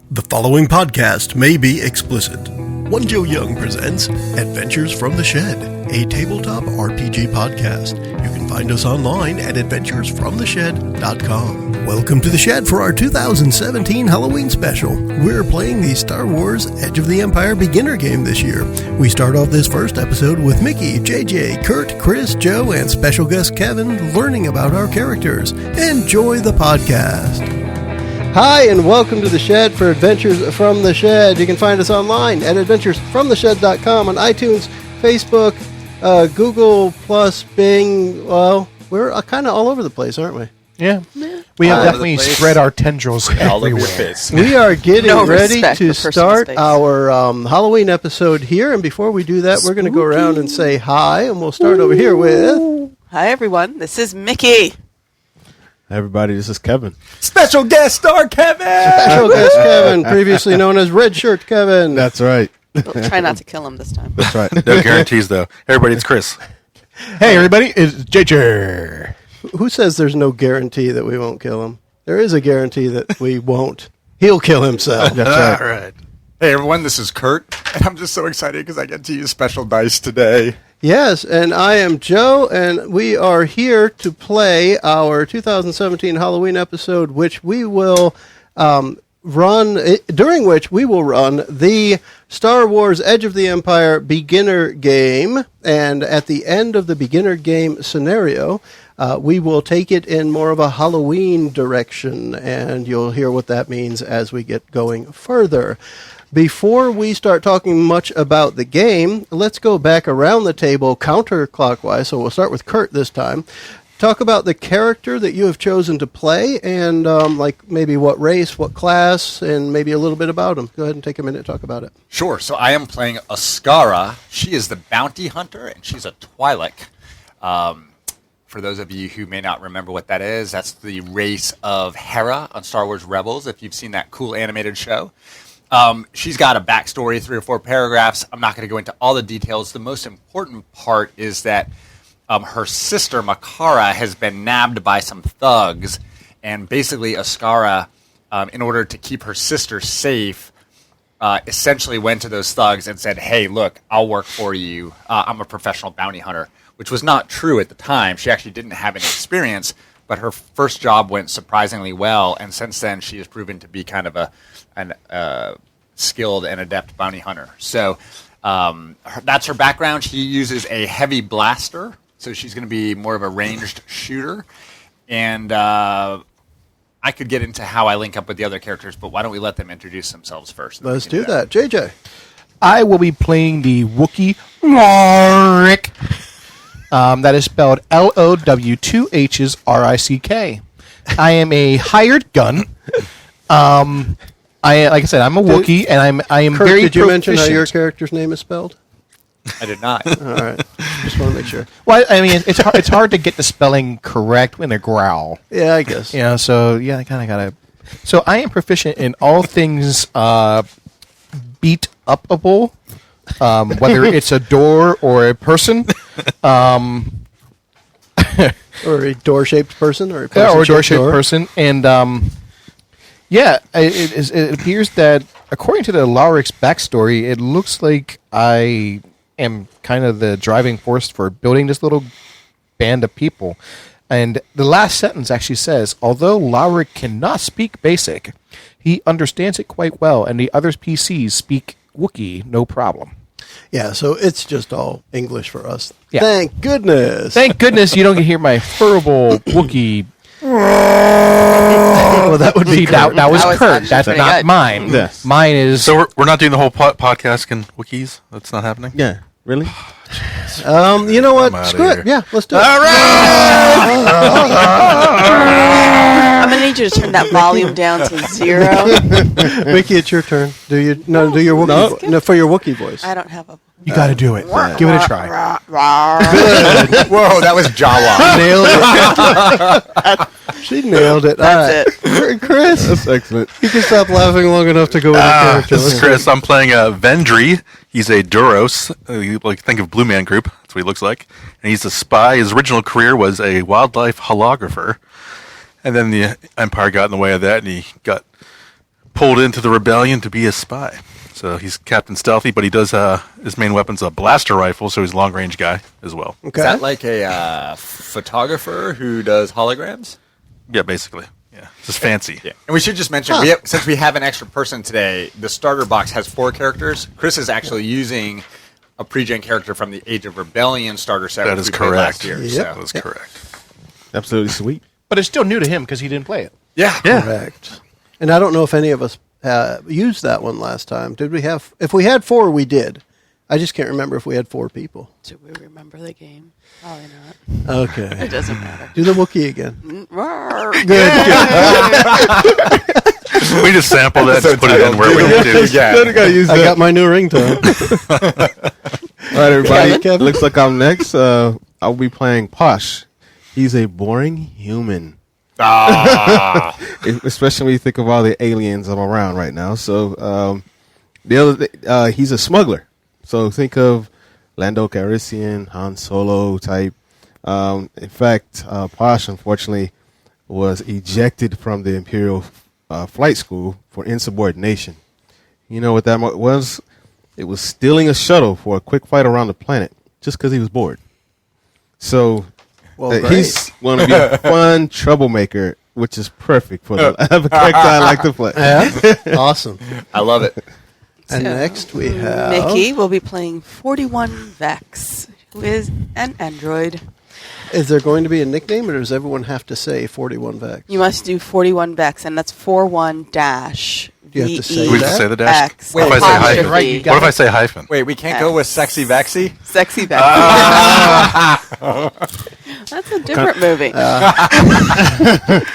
The following podcast may be explicit. One Joe Young presents Adventures from the Shed, a tabletop RPG podcast. You can find us online at adventuresfromtheshed.com. Welcome to the Shed for our 2017 Halloween special. We're playing the Star Wars Edge of the Empire beginner game this year. We start off this first episode with Mickie, JJ, Kurt, Chris, Joe, and special guest Kevin learning about our characters. Enjoy the podcast. Hi, and welcome to the Shed for Adventures from the Shed. You can find us online at adventuresfromtheshed.com on iTunes, Facebook, Google+, Bing. Well, we're kind of all over the place, aren't we? Yeah. We have definitely spread our tendrils everywhere. We are getting ready to start our Halloween episode here, and before we do that, we're going to go around and say hi, and we'll start over here with... Hi, everyone. This is Mickie. Hi, everybody. This is Kevin. Special guest star Kevin! Special guest Kevin, previously known as Red Shirt Kevin. That's right. We'll try not to kill him this time. That's right. No guarantees, though. Everybody, it's Chris. Hey, everybody. It's JJ. Who says there's no guarantee that we won't kill him? There is a guarantee that we won't. He'll kill himself. That's All right. Hey, everyone, this is Kurt, and I'm just so excited because I get to use special dice today. Yes, and I am Joe, and we are here to play our 2017 Halloween episode, which we will during which we will run the Star Wars Edge of the Empire beginner game, and at the end of the beginner game scenario, we will take it in more of a Halloween direction, and you'll hear what that means as we get going further. Before we start talking much about the game, let's go back around the table counterclockwise. So we'll start with Kurt this time. Talk about the character that you have chosen to play and like maybe what race, what class, and maybe a little bit about him. Go ahead and take a minute to talk about it. Sure. So I am playing Askara. She is the bounty hunter, and she's a Twi'lek. For those of you who may not remember what that is, that's the race of Hera on Star Wars Rebels, if you've seen that cool animated show. She's got a backstory, 3 or 4 paragraphs. I'm not going to go into all the details. The most important part is that her sister, Makara, has been nabbed by some thugs. And basically, Askara, in order to keep her sister safe, essentially went to those thugs and said, hey, look, I'll work for you. I'm a professional bounty hunter, which was not true at the time. She actually didn't have any experience, but her first job went surprisingly well. And since then, she has proven to be kind of a skilled and adept bounty hunter. So that's her background. She uses a heavy blaster, so she's going to be more of a ranged shooter. And I could get into how I link up with the other characters, but why don't we let them introduce themselves first? Let's do that. JJ. I will be playing the Wookiee Lorick. That is spelled Lowtworick. I am a hired gun. Like I said, I'm a Wookiee, and I am Kurt, very did you proficient. mention how your character's name is spelled? I did not. All right. Just want to make sure. Well, I mean, it's hard to get the spelling correct when they growl. Yeah, I guess. You know, so yeah, I kind of gotta. So I am proficient in all things beat upable, whether it's a door or a person, or a door-shaped person, or a person or a door-shaped person, and yeah, it appears that according to the Lorick's backstory, it looks like I am kind of the driving force for building this little band of people. And the last sentence actually says, although Lorick cannot speak Basic, he understands it quite well, and the other PCs speak Wookiee no problem. Yeah, so it's just all English for us. Yeah. Thank goodness. Thank goodness you don't get to hear my furble Wookiee. Well, that would be that was Kurt. That's not good. mine. Yes. Mine is... So we're not doing the whole podcast in Wookiees? That's not happening? Yeah. Really? You know what? I'm outta Screw it. here. Yeah, let's do it. All right! I'm going to need you to turn that volume down to 0. Mickie, it's your turn. Do your Wookiee no, for your Wookiee voice. I don't have a... You got to do it. Give it a try. Whoa, that was Jawa. Nailed it. She nailed it. That's it. Chris, That's excellent. you can stop laughing long enough to go with the character. This is Chris. I'm playing Vendry. He's a Duros. You think of Blue Man Group. That's what he looks like. And he's a spy. His original career was a wildlife holographer. And then the Empire got in the way of that, and he got pulled into the rebellion to be a spy. So he's Captain Stealthy, but he does his main weapon's a blaster rifle, so he's a long range guy as well. Okay. Is that like a photographer who does holograms? Yeah, basically. Yeah, just fancy. Yeah. And we should just mention, since we have an extra person today, the starter box has 4 characters. Chris is actually using a pre-gen character from the Age of Rebellion starter set. That which is we played correct. last year. Yep. So. That is correct. Absolutely sweet. But it's still new to him because he didn't play it. Yeah. Correct. And I don't know if any of us used that one last time. Did we have? If we had 4, we did. I just can't remember if we had 4 people. Do we remember the game? Probably not. Okay. It doesn't matter. Do the Wookiee again. Roar. Good. We just sampled that and put it in where we need to. Yeah. I got my new ringtone. All right, everybody. Kevin? Looks like I'm next. I'll be playing Posh. He's a boring human. Especially when you think of all the aliens I'm around right now. So he's a smuggler. So think of Lando Calrissian, Han Solo type. In fact, Posh, unfortunately, was ejected from the Imperial flight school for insubordination. You know what that was? It was stealing a shuttle for a quick flight around the planet just because he was bored. So he's going to be a fun troublemaker, which is perfect for the character I like to play. Yeah? Awesome. I love it. And So, next we have... Mickie will be playing 41 Vex, who is an android. Is there going to be a nickname, or does everyone have to say 41 Vex? You must do 41 Vex, and that's 41 dash. You have to say Do we have to say the dash? X. What if I say hyphen? Apostrophe. What if I say hyphen? Wait, we can't go with Sexy Vexy? Sexy Vex. That's a different movie.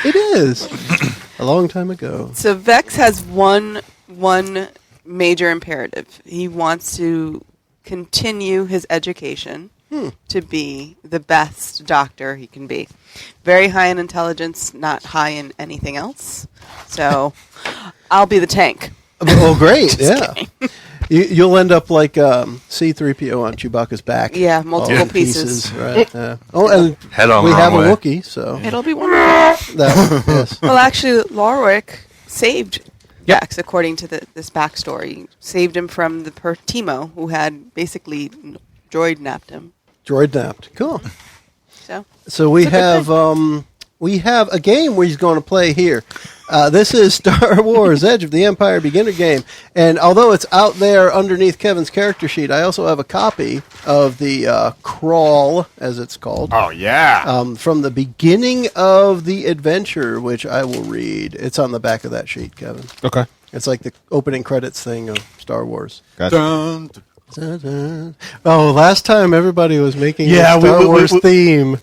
It is. A long time ago. So Vex has one major imperative. He wants to continue his education to be the best doctor he can be. Very high in intelligence, not high in anything else. So I'll be the tank. Oh, great. Yeah. You'll end up like C-3PO on Chewbacca's back. Yeah, multiple All pieces. Right. Oh, and Head on we the have a wrong way. Wookiee, so... It'll be wonderful. Yes. Well, actually, Lorwick saved Vex, according to this backstory. Saved him from the Timo, who had basically droid napped him. Droid napped. Cool. So we it's a good have we have a game we're going to play here. This is Star Wars Edge of the Empire beginner game, and although it's out there underneath Kevin's character sheet, I also have a copy of the crawl, as it's called. Oh, yeah. From the beginning of the adventure, which I will read. It's on the back of that sheet, Kevin. Okay. It's like the opening credits thing of Star Wars. Gotcha. Dun, dun. Dun-dun. Oh, last time everybody was making Yeah, a Star Wars we- theme.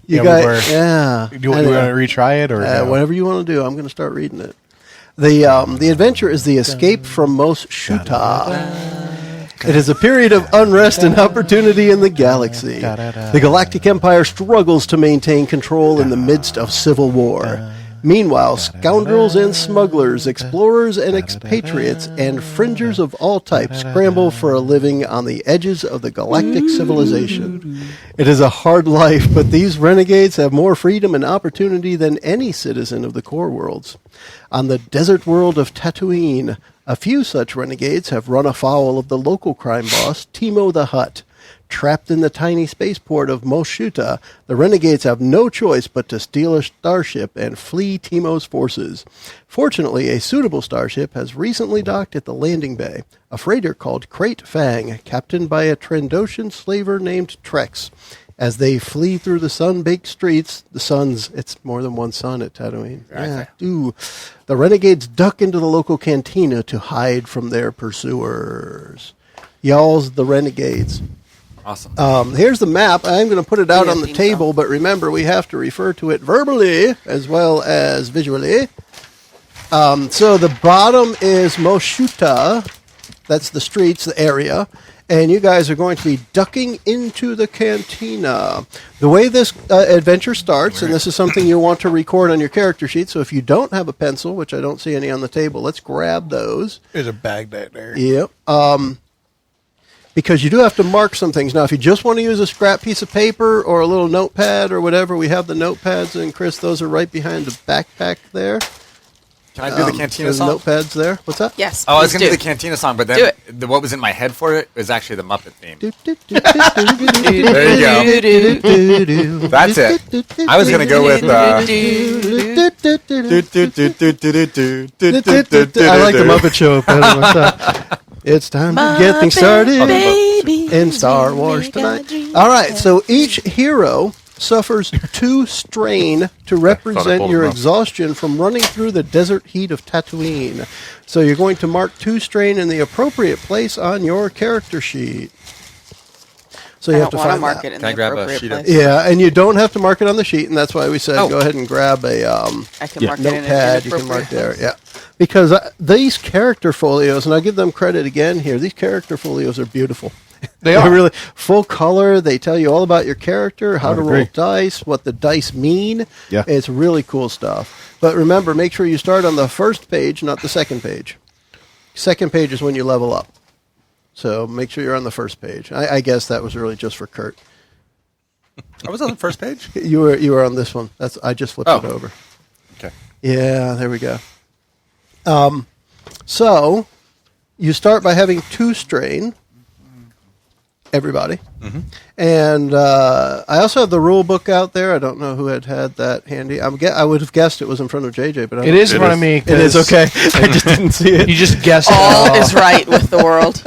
You Yeah, guys, we were. yeah. Do you want to retry it or no? Whatever you want to do, I'm going to start reading it. The adventure is the escape from Mos Shuuta. It is a period of unrest and opportunity in the galaxy. The Galactic Empire struggles to maintain control in the midst of civil war. Meanwhile, scoundrels and smugglers, explorers and expatriates, and fringers of all types scramble for a living on the edges of the galactic civilization. It is a hard life, but these renegades have more freedom and opportunity than any citizen of the core worlds. On the desert world of Tatooine, a few such renegades have run afoul of the local crime boss, Timo the Hutt. Trapped in the tiny spaceport of Mos Shuuta, the renegades have no choice but to steal a starship and flee Timo's forces. Fortunately, a suitable starship has recently docked at the landing bay, a freighter called Crate Fang, captained by a Trandoshan slaver named Trex. As they flee through the sun-baked streets, it's more than one sun at Tatooine. Yeah, the renegades duck into the local cantina to hide from their pursuers. Y'all's the renegades. Awesome. Here's the map. I'm going to put it out Yeah, on the theme table, song. but remember, we have to refer to it verbally as well as visually. So the bottom is Mos Shuuta. That's the streets, the area. And you guys are going to be ducking into the cantina. The way this adventure starts, and this is something you'll want to record on your character sheet, so if you don't have a pencil, which I don't see any on the table, let's grab those. There's a bag there. Yep. Because you do have to mark some things. Now, if you just want to use a scrap piece of paper or a little notepad or whatever, we have the notepads, and Chris, those are right behind the backpack there. Can I do the Cantina There's song? notepads there. What's that? Yes. Oh, I was please going to do do. the Cantina song, but Do then it. what was in my head for it was actually the Muppet theme. There There you go. That's it. I was going to go with... I like the Muppet Show better myself. It's time to get things started Baby, in Star Wars tonight. All right, so each hero suffers 2 strain to represent pulled your him up. exhaustion from running through the desert heat of Tatooine. So you're going to mark 2 strain in the appropriate place on your character sheet. So you I have don't to want to find mark that. it in Can I the grab a appropriate sheet of- place. Yeah, and you don't have to mark it on the sheet, and that's why we said Oh. go ahead and grab a I can mark it in an notepad. You can mark inappropriate there, place. yeah. Because these character folios, and I'll give them credit again here, these character folios are beautiful. They They're are. really full color. They tell you all about your character, how I to agree. roll dice, what the dice mean. Yeah. It's really cool stuff. But remember, make sure you start on the first page, not the second page. Second page is when you level up. So make sure you're on the first page. I guess that was really just for Kurt. I was on the first page. You were on this one. I just flipped Oh. it over. Okay. Yeah, there we go. So you start by having 2 strain. Everybody. And I also have the rule book out there. I don't know who had that handy. I would have guessed it was in front of JJ, but I It don't- is in front of me. It is 'cause okay. I just didn't see it. You just guessed. All is right with the world.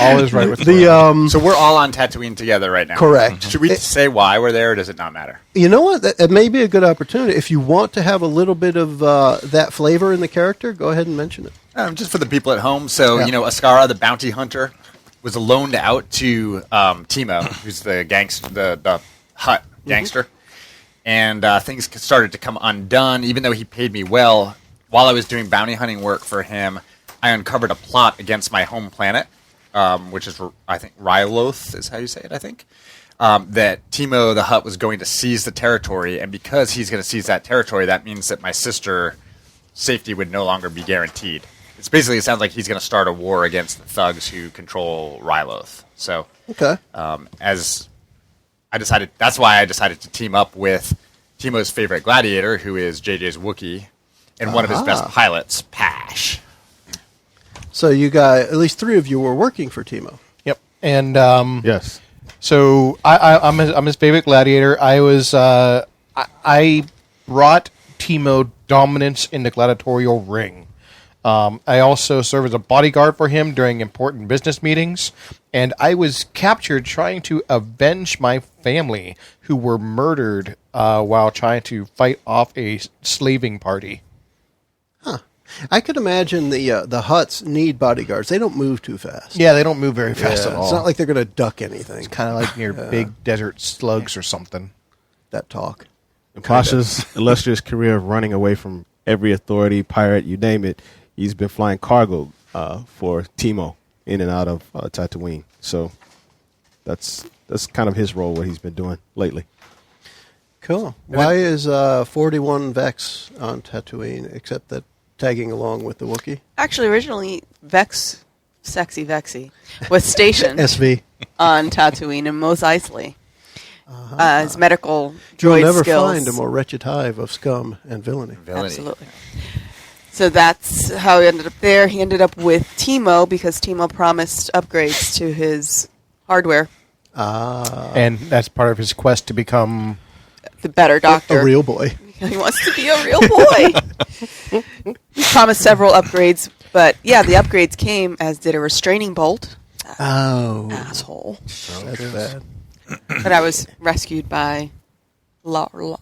All is right with The So we're all on Tatooine together right now. correct. Should we say why we're there, or does it not matter? You know what? That may be a good opportunity if you want to have a little bit of that flavor in the character. Go ahead and mention it. Just for the people at home. So, Yeah. Ascara, the bounty hunter, was loaned out to Timo, who's the Hutt gangster. And things started to come undone. Even though he paid me well, while I was doing bounty hunting work for him, I uncovered a plot against my home planet, which is, I think, Ryloth is how you say it, I think. That Timo the Hutt was going to seize the territory. And because he's going to seize that territory, that means that my sister's safety would no longer be guaranteed. It sounds like he's going to start a war against the thugs who control Ryloth. So, Okay. as I decided, that's why I decided to team up with Timo's favorite gladiator, who is JJ's Wookiee, and one of his best pilots, Pash. So you guys, at least 3 of you were working for Timo. Yep. And Yes. so I'm his favorite gladiator. I brought Timo dominance in the gladiatorial ring. I also serve as a bodyguard for him during important business meetings, and I was captured trying to avenge my family who were murdered while trying to fight off a slaving party. I could imagine the Hutts need bodyguards. They don't move too fast. Yeah, they don't move very fast Yeah, at all. it's not like they're going to duck anything. kind of like near big desert slugs or something. That talk. Pasha's illustrious career of running away from every authority, pirate, you name it, he's been flying cargo for Timo in and out of Tatooine. So that's kind of his role, what he's been doing lately. Cool. Why is 41 Vex on Tatooine, except that tagging along with the Wookiee? Actually, originally, Sexy Vexy, was stationed SV. on Tatooine in Mos Eisley. His medical You'll droid never skills. find a more wretched hive of scum and villainy. Absolutely. So that's how he ended up there. He ended up with Timo because Timo promised upgrades to his hardware. And that's part of his quest to become... The better doctor. A real boy. He wants to be a real boy. He promised several upgrades, but yeah, the upgrades came, as did a restraining bolt. Oh. Asshole. That's bad. But I was rescued by Lauric.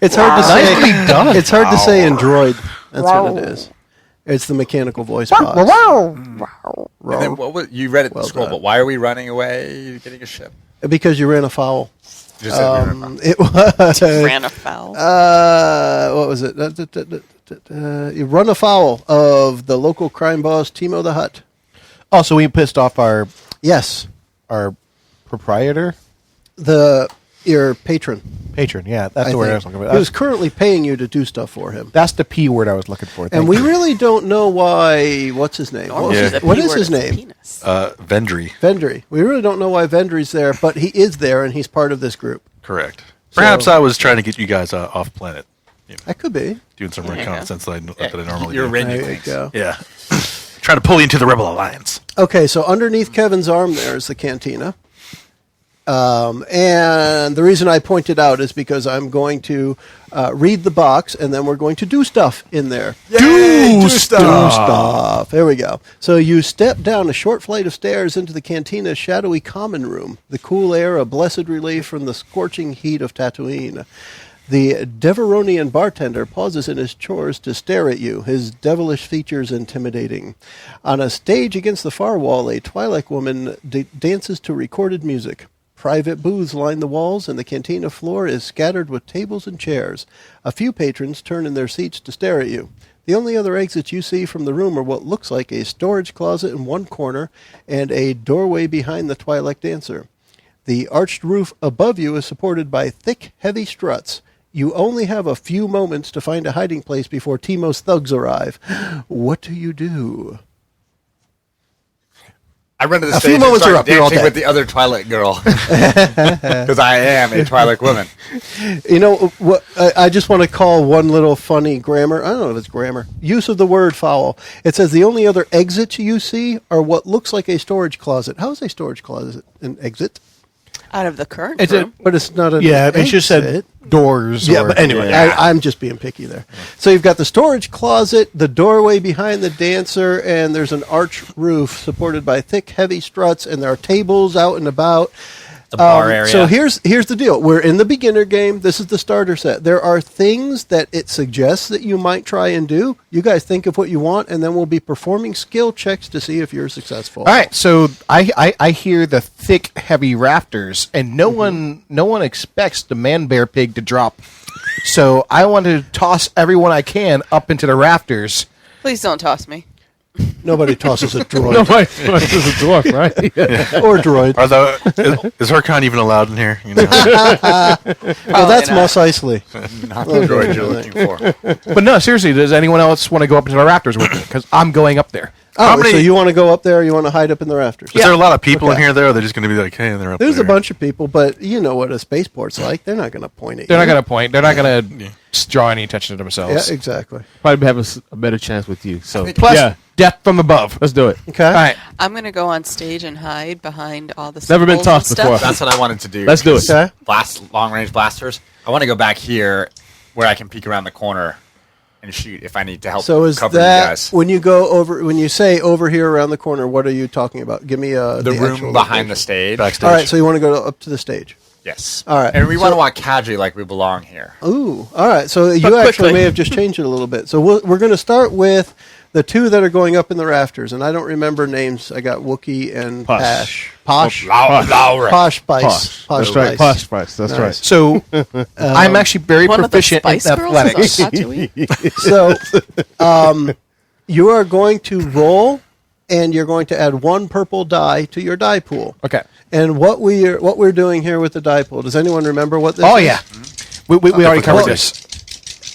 It's hard to say. Nicely done. It's hard to say in droid. That's what it is. It's the mechanical voice box. And then you read it in Well the scroll, done. but why are we running away getting a ship? Because you ran afoul. Just said we were- It was. Ran afoul. What was it? You run afoul of the local crime boss, Timo the Hutt. Oh, so we pissed off our Yes. proprietor? Your patron. Patron, yeah. That's the word I was looking for. He was currently paying you to do stuff for him. That's the P word I was looking for. And Thank we you. really don't know why. What's his name? Normally Yeah. the P What is word his name? penis. Vendry. Vendry. We really don't know why Vendry's there, but he is there, and he's part of this group. Correct. Perhaps I was trying to get you guys off planet. That could be. Doing some There you go. reconnaissance that I normally You're do. ready. There you go. Yeah. Trying to pull you into the Rebel Alliance. Okay, so underneath Kevin's arm there is the cantina. And the reason I point it out is because I'm going to read the box, and then we're going to do stuff in there. Do Stuff. There we go. So you step down a short flight of stairs into the cantina's shadowy common room, the cool air a blessed relief from the scorching heat of Tatooine. The Deveronian bartender pauses in his chores to stare at you, his devilish features intimidating. On a stage against the far wall, a Twi'lek woman dances to recorded music. Private booths line the walls, and the cantina floor is scattered with tables and chairs. A few patrons turn in their seats to stare at you. The only other exits you see from the room are what looks like a storage closet in one corner and a doorway behind the Twi'lek dancer. The arched roof above you is supported by thick, heavy struts. You only have a few moments to find a hiding place before Timo's thugs arrive. What do you do? I run to the A few stage and moments are start up, you're all dancing dead. with the other Twi'lek girl. Because I am a Twi'lek woman. You know, what? I just want to call one little funny grammar. I don't know if it's grammar. Use of the word foul. It says the only other exits you see are what looks like a storage closet. How is a storage closet an exit? Out of the current It's room. But it's not an Yeah, it's just said exit. doors. Yeah, or- but anyway, Yeah. I'm just being picky there. So you've got the storage closet, the doorway behind the dancer, and there's an arch roof supported by thick, heavy struts, and there are tables out and about. The bar area. So here's the deal. We're in the beginner game. This is the starter set. There are things that it suggests that you might try and do. You guys think of what you want, and then we'll be performing skill checks to see if you're successful. All right, so I hear the thick, heavy rafters, and no one expects the man bear pig to drop. So I want to toss everyone I can up into the rafters. Please don't toss me. Nobody tosses a droid. This is a dwarf, right? Or droid. Is Harkon even allowed in here? You know? Well, that's not. Mos Eisley. Not the droid you're looking for. But no, seriously, does anyone else want to go up into the rafters with me? Because I'm going up there. Oh, many- so you want to go up there? You want to hide up in the rafters? Is there a lot of people in Okay. here, though? Or they're just going to be like, hey, they're up There's there. a bunch of people, but you know what a spaceport's like. They're not going to point at They're you. not going to point. They're not going to draw any attention to themselves. Yeah, exactly. Probably have a better chance with you. So Plus, yeah, death from above. let's do it. Okay. All right. I'm going to go on stage and hide behind all the Never been symbols and tossed before. stuff. That's what I wanted to do. Let's do it. Okay. Long range blasters. I want to go back here where I can peek around the corner and shoot if I need to help So is cover you that guys. when you go over when you say over here around the corner? What are you talking about? Give me The actual room behind the location. stage. Backstage. All right, so you want to go up to the stage. Yes. All right. And we want So- to walk casually like we belong here. Ooh, all right. So you But actually quickly. may have just changed it a little bit. So we're going to start with the two that are going up in the rafters, and I don't remember names. I got Wookiee and Posh. Posh. Laura. Posh Spice. Posh. That's right. Posh Spice. That's Nice. right. So I'm actually very One of the proficient in Spice Girls athletics. is on Tatooine. So you are going to roll, and you're going to add one purple die to your die pool. Okay. And what we're doing here with the die pool? Does anyone remember what this Oh is? yeah. We already covered Well, this.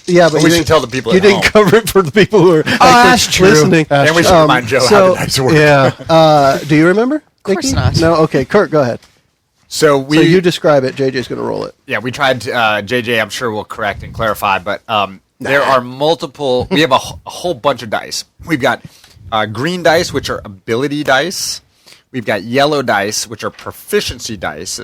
Yeah, but We you should didn't tell the people You at didn't home. cover it for the people who are actually that's true. listening. And we should remind Joe how the dice work. Yeah. Do you remember? Of course not. No. Okay, Kurt, go ahead. So So you describe it. JJ's going to roll it. Yeah, we tried to, JJ, I'm sure will correct and clarify, but there are multiple, we have a whole bunch of dice. We've got green dice, which are ability dice. We've got yellow dice, which are proficiency dice.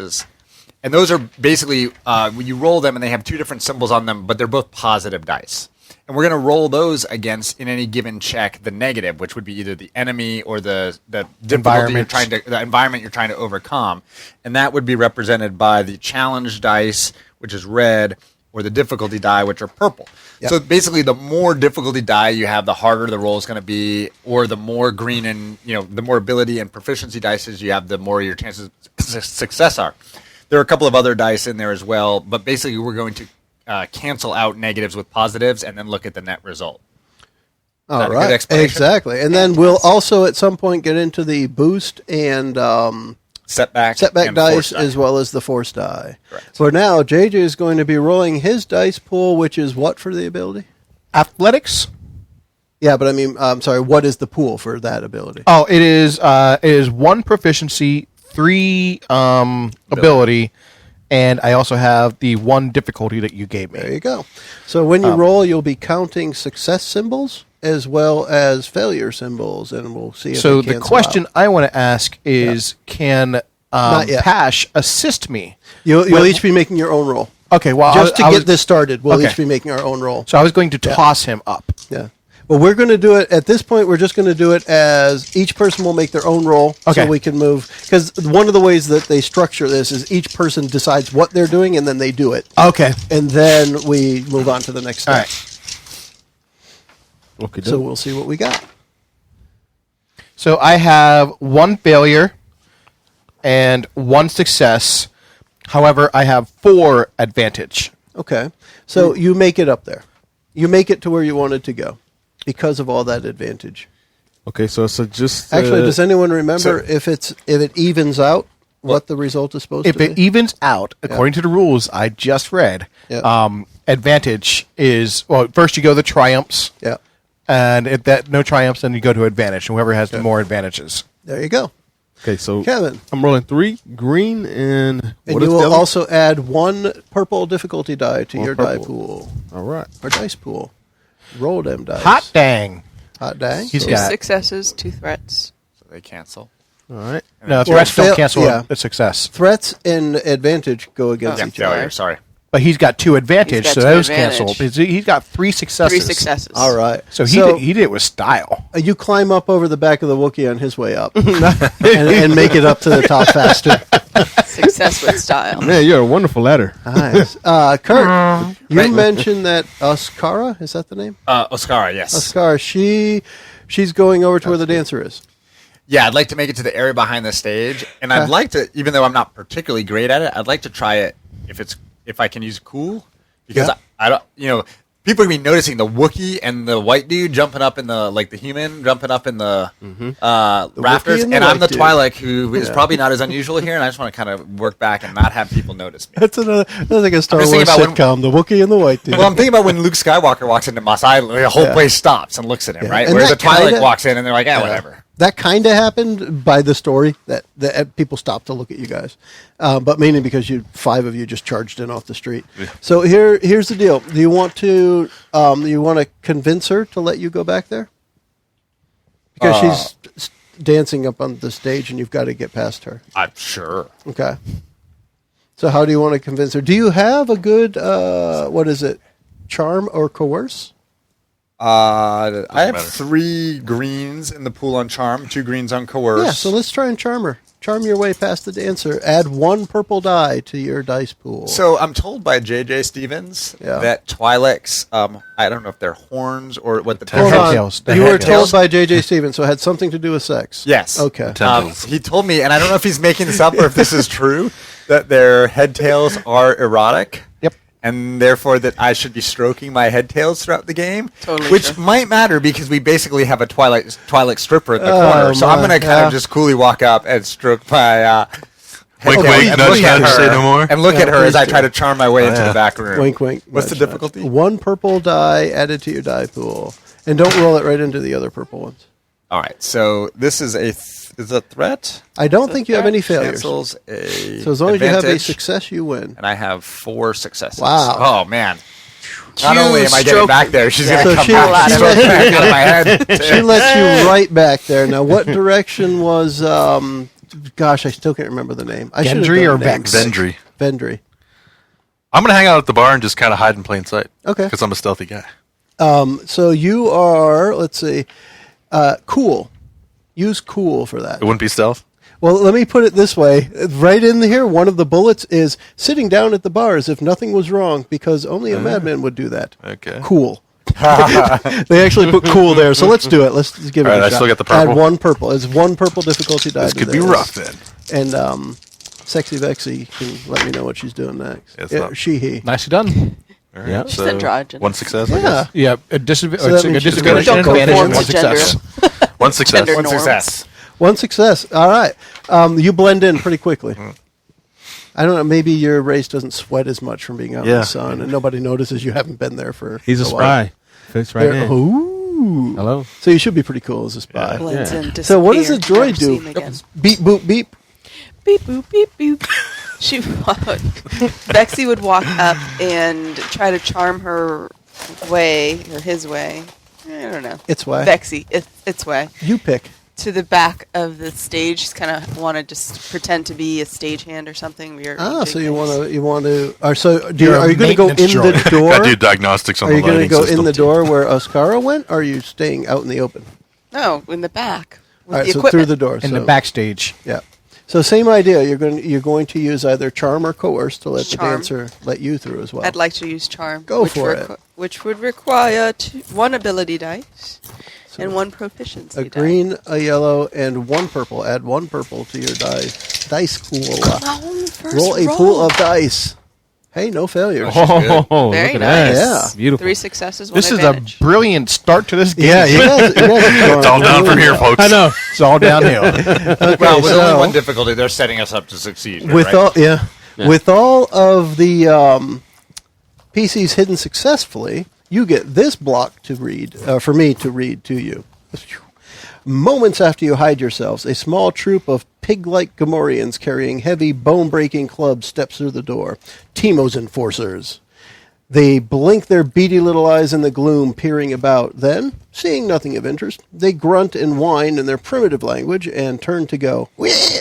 And those are basically, when you roll them and they have two different symbols on them, but they're both positive dice. And we're going to roll those against, in any given check, the negative, which would be either the enemy or the difficulty the environment you're trying to overcome. And that would be represented by the challenge dice, which is red, or the difficulty die, which are purple. Yep. So basically, the more difficulty die you have, the harder the roll is going to be, or the more green and, the more ability and proficiency dice you have, the more your chances of success are. There are a couple of other dice in there as well, but basically we're going to cancel out negatives with positives and then look at the net result. All that a good right. explanation? Exactly. And then we'll also at some point get into the boost and Setback and dice force die. as well as the force die. Correct. For now, JJ is going to be rolling his dice pool, which is what for the ability? Athletics. Yeah, but I mean, I'm sorry. What is the pool for that ability? Oh, it is 1 proficiency, 3 ability, and I also have the 1 difficulty that you gave me. There you go. So when you roll, you'll be counting success symbols as well as failure symbols, and we'll see if So they the cancel question out. I want to ask is, can Not yet. Pash assist me? You'll each be making your own roll. Okay, well, Just to I get was- this started, we'll Okay. each be making our own roll. So I was going to toss him up. Yeah. Well, we're going to do it at this point. We're just going to do it as each person will make their own roll, Okay. so we can move. Because one of the ways that they structure this is each person decides what they're doing, and then they do it, Okay. and then we move on to the next step. All right. Okay, So we'll see what we got. So I have 1 failure and 1 success. However, I have 4 advantage. Okay. So you make it up there. You make it to where you wanted to go because of all that advantage. Okay, so just Actually, does anyone remember so- if it evens out what the result is supposed If to it be? evens out, according to the rules I just read, Yeah. advantage is, well, first you go the triumphs, Yeah. and if that no triumphs, then you go to advantage, and whoever has the more advantages. There you go. Okay, so Kevin. I'm rolling 3 green and And what you is will the other? also add 1 purple difficulty die to One your die purple. pool. All right. Or dice pool. Roll them dice. Hot dang. Hot die. He's 2 got- successes, 2 threats. So they cancel. All right. No, threats fail- don't cancel yeah. a success. Threats and advantage go against Yeah, each failure. other. Sorry. But he's got 2 advantage, He's so got 2 those advantage. cancel. Because he's got 3 successes. 3 successes. All right. So he did it with style. You climb up over the back of the Wookiee on his way up and make it up to the top faster. Success with style. Man, you're a wonderful ladder. Nice. Kurt, you mentioned that Oscara, is that the name? Oscara, yes. Oscara, she's going over to where the dancer is. Yeah, I'd like to make it to the area behind the stage, and I'd like to, even though I'm not particularly great at it, I'd like to try it if I can use cool, because Yeah. I don't, people are gonna be noticing the Wookiee and the white dude jumping up in the human jumping up in the rafters, Wookiee and the and I'm the white dude. Twi'lek who is probably not as unusual here, and I just want to kind of work back and not have people notice me. That's like a Star I'm just Wars thinking about sitcom, the Wookiee and the White Dude. Well, I'm thinking about when Luke Skywalker walks into Mos Eisley, the whole place stops and looks at him, Yeah. right? And Whereas the that Twi'lek kinda- walks in and they're like, whatever. That kind of happened by the story that people stopped to look at you guys, but mainly because 5 of you just charged in off the street. So here's the deal: do you want to convince her to let you go back there? Because she's dancing up on the stage, and you've got to get past her. I'm sure. Okay. So how do you want to convince her? Do you have a good what is it, charm or coerce? I have matter. 3 greens in the pool on charm, 2 greens on coerce. Yeah. So let's try and charm her. Charm your way past the dancer. Add 1 purple die to your dice pool. So I'm told by J.J. Stevens that Twi'leks, I don't know if they're horns or what the Hold head on. tails. The You head were tails. told by J.J. Stevens, so it had something to do with sex. Yes. Okay. Tentacles. He told me, and I don't know if he's making this up or if this is true, that their head tails are erotic. Yep. And therefore that I should be stroking my head tails throughout the game. Totally Which true. might matter because we basically have a Twi'lek stripper in the Oh, corner. So I'm my, going to kind yeah. of just coolly walk up and stroke my head Wink, tail wink, and nudge, look at nudge, her, say no more. and look Yeah, at her as please I do. try to charm my way into yeah. the back room. Wink, wink. What's the nudge, nudge. difficulty? 1 purple die added to your die pool, and don't roll it right into the other purple ones. All right, so this is is a threat. I don't Is think a you have threat? any failures. Cancels a So as long as you have a advantage, success, you win. and I have 4 successes. Wow. Oh man! Not only am I getting stroke- back there, she's Yeah. going So to come back, she stroke let- back out of my head. She lets you right back there. Now, what direction was? Gosh, I still can't remember the name. I should have Gendry done or names. Vex? Vendry. Vendry. I'm going to hang out at the bar and just kind of hide in plain sight. Okay. Because I'm a stealthy guy. So you are. Let's see. Cool. Use cool for that. It wouldn't be stealth? Well, let me put it this way. Right in here, one of the bullets is sitting down at the bar as if nothing was wrong, because only a madman would do that. Okay. Cool. They actually put cool there, so let's do it. Let's give it All a right, I shot. still get the purple? Add 1 purple. It's 1 purple difficulty die. This to could be rough then. And Sexy Vexy can let me know what she's doing next. It's not- He. Nicely done. All right, Yeah. She's androgynous. 1 success, I Yeah. guess. Yeah, a So that means she's disadvantage gonna and go advantage for and it. 1 success. 1 success. Gender One norms. success. 1 success. All right. You blend in pretty quickly. I don't know. Maybe your race doesn't sweat as much from being out in Yeah. the sun, and nobody notices you haven't been there for. He's a while. spy. Fits right There- in. Ooh. Hello. So you should be pretty cool as a spy. Blends Yeah. in, So what does the disappear, droid never see do? him again. Beep boop beep. Beep boop beep boop. Vexy would walk up and try to charm her way, or his way. I don't know. Its way. Vexy, its way. You pick. To the back of the stage. Just kind of want to just pretend to be a stagehand or something. So you want to? Or so are you going to go in maintenance the door? I do diagnostics on Are the you going to lighting go system. in the door where Oscara went, or are you staying out in the open? No, in the back. With All right, the so equipment. through the door. In the backstage. Yeah. So same idea. You're going to use either charm or coerce to let Charm. the dancer let you through as well. I'd like to use charm. Go for it. Which would require one ability dice and one proficiency a green, a yellow, and one purple. Add one purple to your dice pool. Roll a pool of dice. Hey, no failures. Oh, Very look at nice. that. Yeah. Beautiful. 3 successes, 1 This is advantage. a brilliant start to this game. Yeah, you guys It's all down from here, folks. I know. It's all downhill. Okay, Well, with so only one difficulty, they're setting us up to succeed. with right? with all of the PCs hidden successfully, you get this block to read for me to read to you. Moments after you hide yourselves, a small troop of pig-like Gamorreans carrying heavy, bone-breaking clubs steps through the door. Teimo's enforcers. They blink their beady little eyes in the gloom, peering about. Then, seeing nothing of interest, they grunt and whine in their primitive language and turn to go. Whee!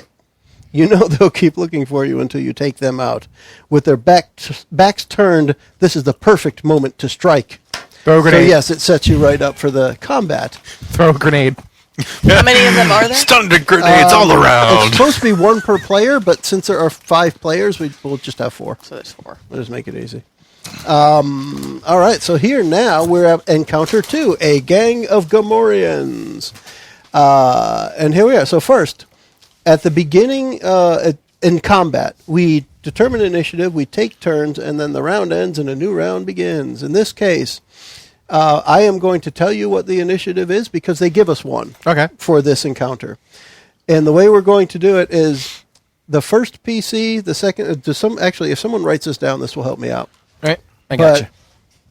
You know they'll keep looking for you until you take them out. With their backs turned, this is the perfect moment to strike. Throw a So grenade. yes, it sets you right up for the combat. Throw a grenade. How many of them are there? Stunned grenades all It's around. supposed to be one per player, but since there are 5 players, we'll just have 4. So there's 4. We'll just make it easy. All right, so here now we're at Encounter 2, a gang of Gamorreans. And here we are. So first, at the beginning, in combat, we determine initiative, we take turns, and then the round ends and a new round begins. In this case, I am going to tell you what the initiative is because they give us one for this encounter. And the way we're going to do it is the first PC, the second, actually, if someone writes this down, this will help me out. Right. I got you.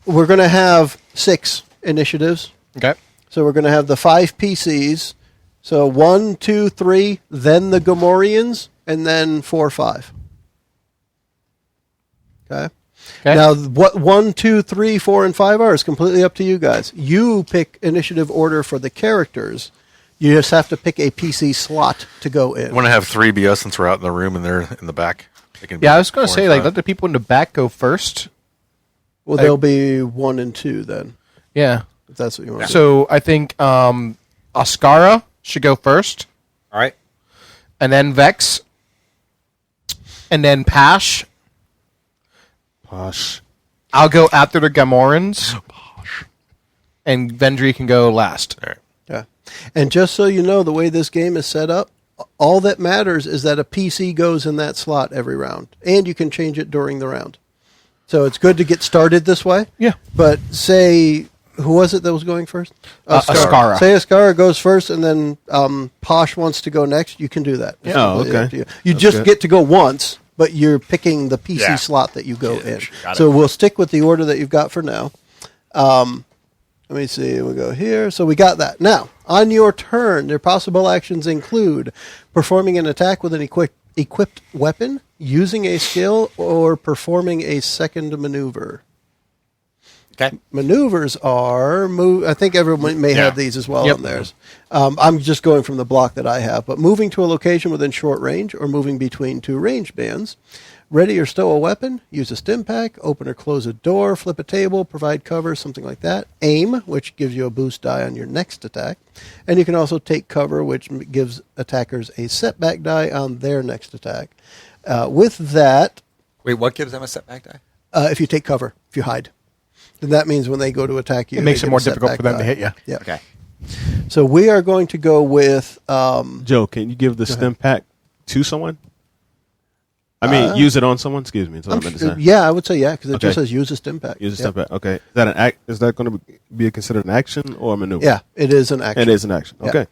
We're going to have 6 initiatives. Okay. So we're going to have the 5 PCs. So 1, 2, 3, then the Gamorreans, and then 4, 5. Okay. Now, what 1, 2, 3, 4, and 5 are is completely up to you guys. You pick initiative order for the characters. You just have to pick a PC slot to go in. I want to have 3 BS since we're out in the room and they're in the back. They can be Yeah, I was going to 4 say, and like, 5. let the people in the back go first. Well, there'll be 1 and 2 then, Yeah. if that's what you want to do. So I think Oscara should go first, All right. and then Vex, and then Pash. Posh. I'll go after the Gamorreans, and Vendry can go last. All right. Yeah. And just so you know, the way this game is set up, all that matters is that a PC goes in that slot every round, and you can change it during the round. So it's good to get started this way. Yeah. But say, who was it that was going first? Oscara. Say Oscara goes first, and then Posh wants to go next. You can do that. It's Oh, completely okay. up to you. You That's just good. get to go once, but you're picking the PC Yeah. slot that you go in. got So it. we'll stick with the order that you've got for now. Let me see. We'll go here. So we got that. Now, on your turn, their possible actions include performing an attack with an equipped weapon, using a skill, or performing a second maneuver. Okay. Maneuvers are I think everyone may have these as well Yep. on theirs. I'm just going from the block that I have. But moving to a location within short range or moving between 2 range bands. Ready or stow a weapon, use a stim pack, open or close a door, flip a table, provide cover, something like that. Aim, which gives you a boost die on your next attack. And you can also take cover, which gives attackers a setback die on their next attack. With that, Wait, what gives them a setback die? if you take cover, if you hide, then that means when they go to attack you, It makes they it get more a difficult setback for them to die. hit you. Yeah. Okay. So we are going to go with Joe, can you give the stim pack to someone? I mean, use it on someone. Excuse me. That's what I meant to say. yeah, I would say yeah, because it Okay. just says use a stim pack. Use a Yeah. stim pack. Okay. Is that an act? Is that going to be considered an action or a maneuver? Yeah, it is an action. It is an action. Yeah. Okay.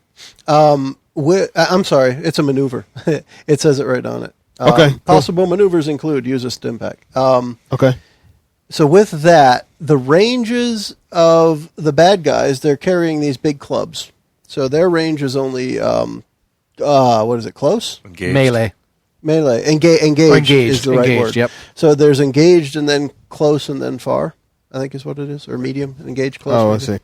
I'm sorry, it's a maneuver. It says it right on it. Okay, cool. Possible maneuvers include use a stim pack. Okay. So with that, the ranges of the bad guys, they're carrying these big clubs. So their range is only, what is it, close? Engaged. Melee. Melee. Engaged is the right engaged, word. yep. So there's engaged and then close and then far, I think is what it is. Or medium, engaged, close. Oh, I medium. see.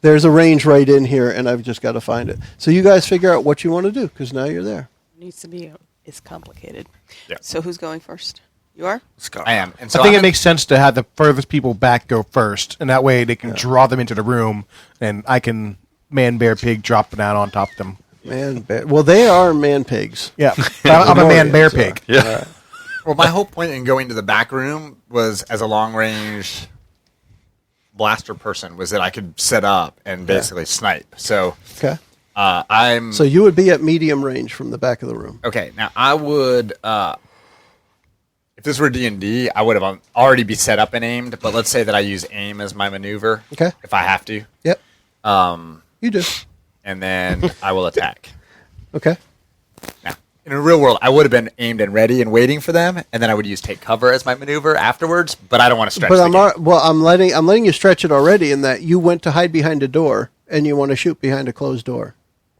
There's a range right in here, and I've just got to find it. So you guys figure out what you want to do, because now you're there. Needs to be. It's complicated. Yeah. So who's going first? You are? I am. And so I think I'm it makes sense to have the furthest people back go first, and that way they can draw them into the room, and I can man, bear, pig drop down on top of them. Man, bear. Well, they are man pigs. Yeah, I'm a man, bear, Morgans pig. Yeah. Well, my whole point in going to the back room was as a long range blaster person was that I could set up and basically snipe. So Okay. I'm So you would be at medium range from the back of the room. okay. Now I would if this were D&D, I would have already be set up and aimed. But let's say that I use aim as my maneuver. Okay. If I have to, Yep. You do. and then I will attack. Okay. Now, in a real world, I would have been aimed and ready and waiting for them, and then I would use take cover as my maneuver afterwards. But I don't want to stretch. But the I'm game. I'm letting you stretch it already in that you went to hide behind a door and you want to shoot behind a closed door.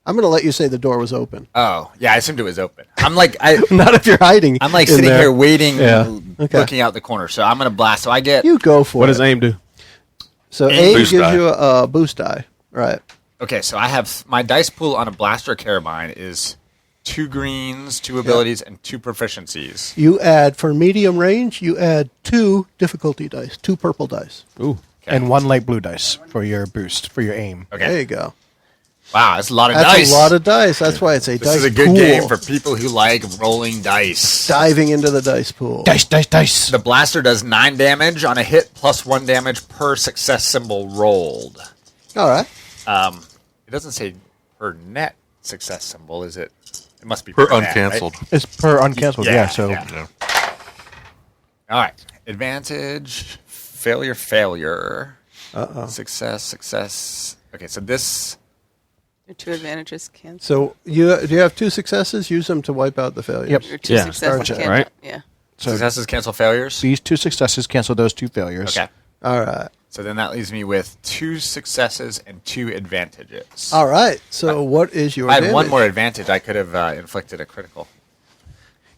I'm going to let you say the door was open. Oh, yeah, I assumed it was open. I'm like, Not if you're hiding. I'm like in sitting there. here waiting, Okay. looking out the corner. So I'm gonna blast. So I get You go for What it. does aim do? So Aim aim boost gives die. you a boost die. Right. okay. So I have my dice pool on a blaster carabine is 2 greens, 2 abilities, and 2 proficiencies. You add, for medium range, you add 2 difficulty dice, 2 purple dice. Ooh. And 1 light blue dice for your boost, for your aim. Okay. There you go. Wow, that's a lot of That's dice. a lot of dice. That's why it's a This dice is a good pool. game for people who like rolling dice. Diving into the dice pool. Dice, dice, dice. The blaster does 9 damage on a hit plus 1 damage per success symbol rolled. All right. It doesn't say per net success symbol, is it? It must be Per net, right? uncancelled. It's per uncancelled, yeah. So Yeah. All right. Advantage, failure, failure. Success, success. Okay, so this. Your 2 advantages cancel. So do you have 2 successes? Use them to wipe out the failures. Yep. Your 2 Yeah, successes start cancel. right? Yeah. So- Successes cancel failures. these 2 successes cancel those 2 failures. Okay. All right. So then that leaves me with 2 successes and 2 advantages. All right. So what is your I had advantage? one more advantage. I could have inflicted a critical.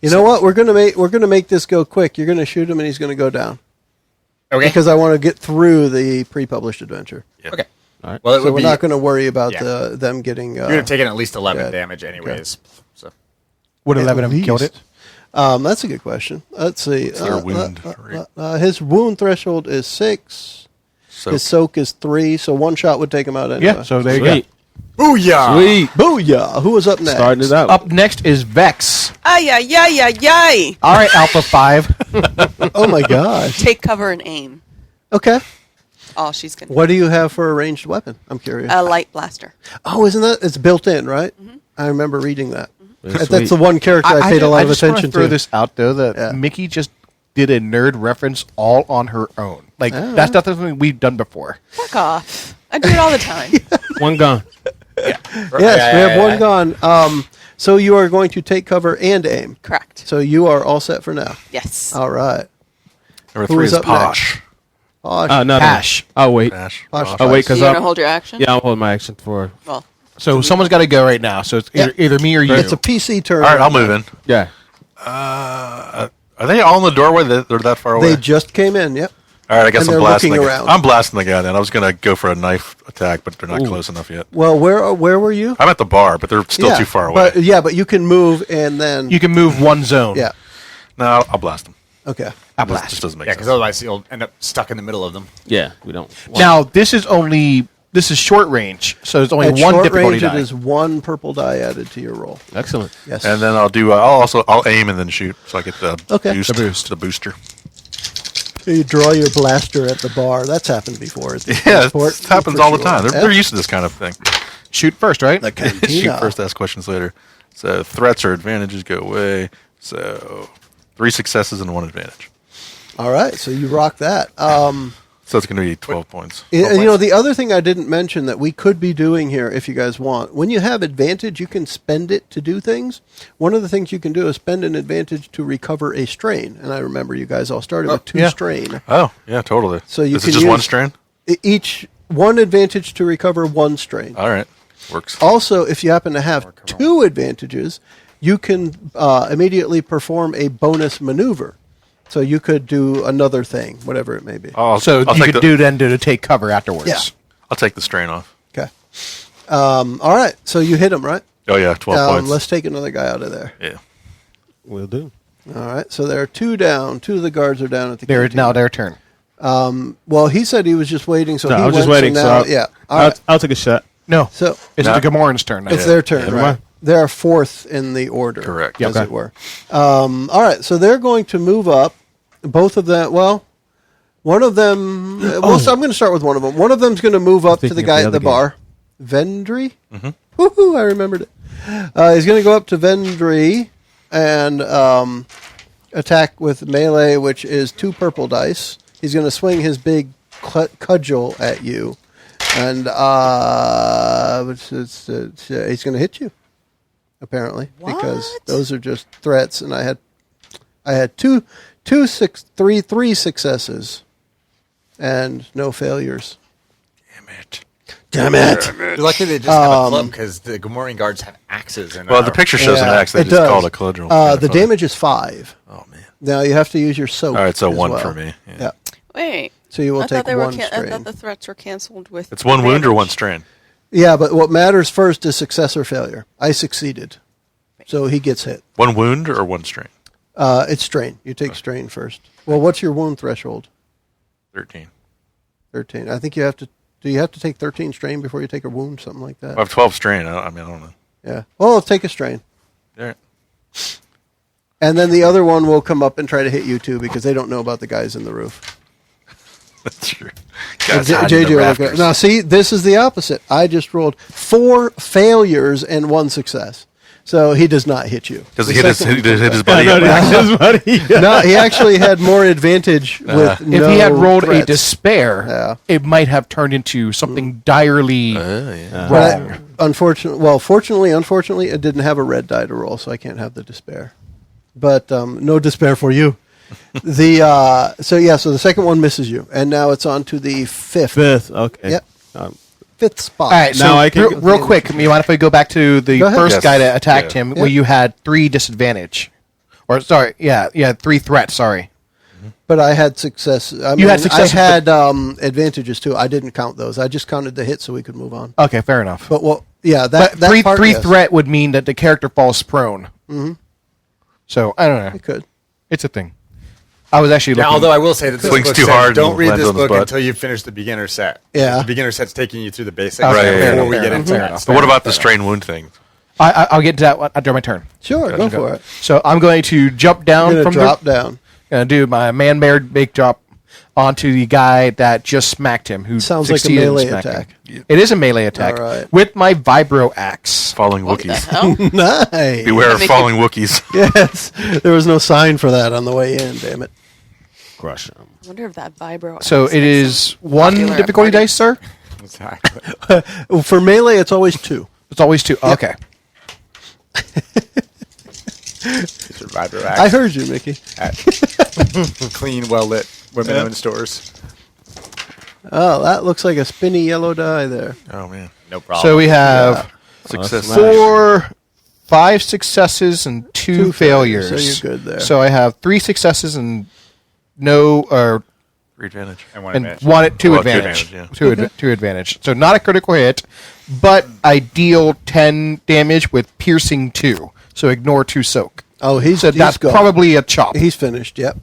You know what? We're gonna make this go quick. You're gonna shoot him and he's gonna go down. Okay. Because I want to get through the pre-published adventure. Yeah. Okay. All right. Well, it So would we're be. not going to worry about Yeah. them getting. You would have taken at least 11 yeah. damage, anyways. So Would At 11 have killed it? least. That's a good question. Let's see. their wound rate? His wound threshold is 6. So His soak is 3. So one shot would take him out anyway. Yeah, so there you Sweet. booyah! Sweet. Booyah! Who was up next? Starting it out. go. Up next is Vex. Ay, ay, ay, ay, ay. All right, Alpha 5. Oh my gosh. Take cover and aim. Okay. All she's going to What do you have for a ranged weapon? I'm curious. A light blaster. Oh, isn't that it's built in, right? I remember reading that. That's That's the sweet. one character I paid a lot of just wanna attention throw to. this out, though, that Yeah. Mickie just did a nerd reference all on her own. Like, that's not something we've done before. Fuck off. I do it all the time. One gun. Yes, we have one gone. So you are going to take cover and aim. Correct. So you are all set for now. Yes. All right. number Who 3 is is up Posh. Posh. No. Pash. I'll wait. Posh. Posh. Posh. I'll wait So because you want to hold your action? yeah, I'll hold my action for. Well, So someone's got to go right now. So it's either me or you. It's a PC turn. All right, I'll move in. Yeah. Are they all in the doorway? They're that far away? They just came in. Yep. All right, I guess and I'm they're blasting the looking guy. around. I'm blasting the guy then. I was going to go for a knife attack, but they're not close enough yet. Well, where were you? I'm at the bar, but they're still too far away. But you can move and then. You can move one zone. Yeah. No, I'll blast them. Okay. This just doesn't make Yeah, sense. because otherwise you'll end up stuck in the middle of them. Yeah. We don't. Now, this is short range, so there's only At one short difficulty range, die. it is 1 purple die added to your roll. Excellent. Yes. And then I'll aim and then shoot, so I get the Okay. boost, the booster. You draw your blaster at the bar. That's happened before. At the Yeah, airport, it happens for all the sure. time. They're Yeah. used to this kind of thing. Shoot first, right? The Shoot cantina. first, ask questions later. So threats or advantages go away. So 3 successes and 1 advantage. All right, so you rock that. So it's going to be 12 points. And, you know, the other thing I didn't mention that we could be doing here, if you guys want, when you have advantage, you can spend it to do things. One of the things you can do is spend an advantage to recover a strain. And I remember you guys all started with 2 strain. Oh, yeah, totally. So you Is can it just one use- strain? Each 1 advantage to recover 1 strain. All right. Works. Also, if you happen to have 2 advantages, you can immediately perform a bonus maneuver. So you could do another thing, whatever it may be. So I'll you take could the- do then to take cover afterwards. Yeah. I'll take the strain off. Okay. All right. So you hit him, right? Oh yeah, 12 points. Let's take another guy out of there. Yeah. Will do. All right. So there are 2 down. 2 of the guards are down at the They're canteen. now their turn. Well, he said he was just waiting, so No, he I was went, just waiting. So So now, I'll, yeah. All right. I'll take a shot. No, So it's No. the Gamoran's turn now. it's their turn, Never right? mind. They're 4th in the order. Correct. As Okay. it were. All right. So they're going to move up. Both of them, well, one of them, so I'm going to start with one of them. One of them's going to move up to the Thinking of guy the at the other bar. Vendry? Mm-hmm. Woohoo, I remembered it. He's going to go up to Vendry and attack with melee, which is 2 purple dice. He's going to swing his big cudgel at you. And he's going to hit you, apparently, because What? those are just threats. And I had three successes and no failures. Damn it! You're lucky they just have a club because the Gamorrean guards have axes. And Well, the picture shows an Yeah, axe. They it just does. called a cudgel. The damage is 5. Oh man. Now you have to use your soak. All right, so as 1 well. for me. Yeah. Wait. So you will I take thought they were. 1 I strain. thought the threats were canceled with. It's 1 wound or damage. 1 strain. Yeah, but what matters first is success or failure. I succeeded, so he gets hit. 1 wound or 1 strain. It's strain. You take strain first. Well, what's your wound threshold? 13. 13. I think you have to. Do you have to take 13 strain before you take a wound? Something like that. I have 12 strain. I don't know. Yeah. Well, take a strain. All right. And then the other one will come up and try to hit you too because they don't know about the guys in the roof. That's true. And Guys hiding in JJ the will look at- rafters. now, see, this is the opposite. I just rolled 4 failures and 1 success. So he does not hit you. Does he The hit his, second he hit his I buddy? know his buddy. No, he actually had more advantage with If no he had rolled a threats. despair, Yeah. it might have turned into something direly But wrong. unfortunately, it didn't have a red die to roll, so I can't have the despair. But no despair for you. So the second one misses you, and now it's on to the 5th. 5th. Okay. Yep. 5th spot. All right, Now so I can real quick, you mind if I go back to the Go ahead. first Yes. guy that attacked Yeah. him, where you had 3 disadvantage, or sorry, 3 threats. Sorry, But I had success. I had success, I had advantages too. I didn't count those. I just counted the hit so we could move on. okay, fair enough. But that But that three part, yes. threat would mean that the character falls prone. Mm-hmm. So I don't know. It could. It's a thing. I was actually Now, looking. although I will say that this Swings book too says hard don't and read lands this on his book butt. until you finish the beginner set. Yeah. The beginner set's taking you through the basics Okay, fair before enough, we fair get enough, into fair it. enough. But what about the strain wound thing? I'll get to that one after my turn. Sure, go for it. So I'm going to jump I'm down going to from drop the. down. Gonna do my man-bear big drop onto the guy that just smacked him. Who Sounds like a succeeded in melee smacking attack. him. It is a melee attack All right. with my vibro axe. Falling What the Wookiees. hell? Nice. Beware of Make falling Wookiees. Yes, there was no sign for that on the way in. Damn it. Crush him. I wonder if that vibro. So axe it makes is them 1 popular at difficulty parties. dice, sir. Exactly. For melee, it's always 2. It's always 2. Okay. Survivor I act heard you, Mickey. at clean, well-lit, women-owned stores. Oh, that looks like a spinny yellow die there. Oh man. No problem. So we have Success. that's 5 successes and 2 Two failures. failures, so you're good there. So I have 3 successes and no, or Free advantage. and one and advantage. 2 Well, two advantage. advantage, yeah. Two advantage. So not a critical hit, but I deal 10 damage with piercing 2. So ignore 2 soak. Oh, he's That's gone. probably a chop. He's finished. Yep.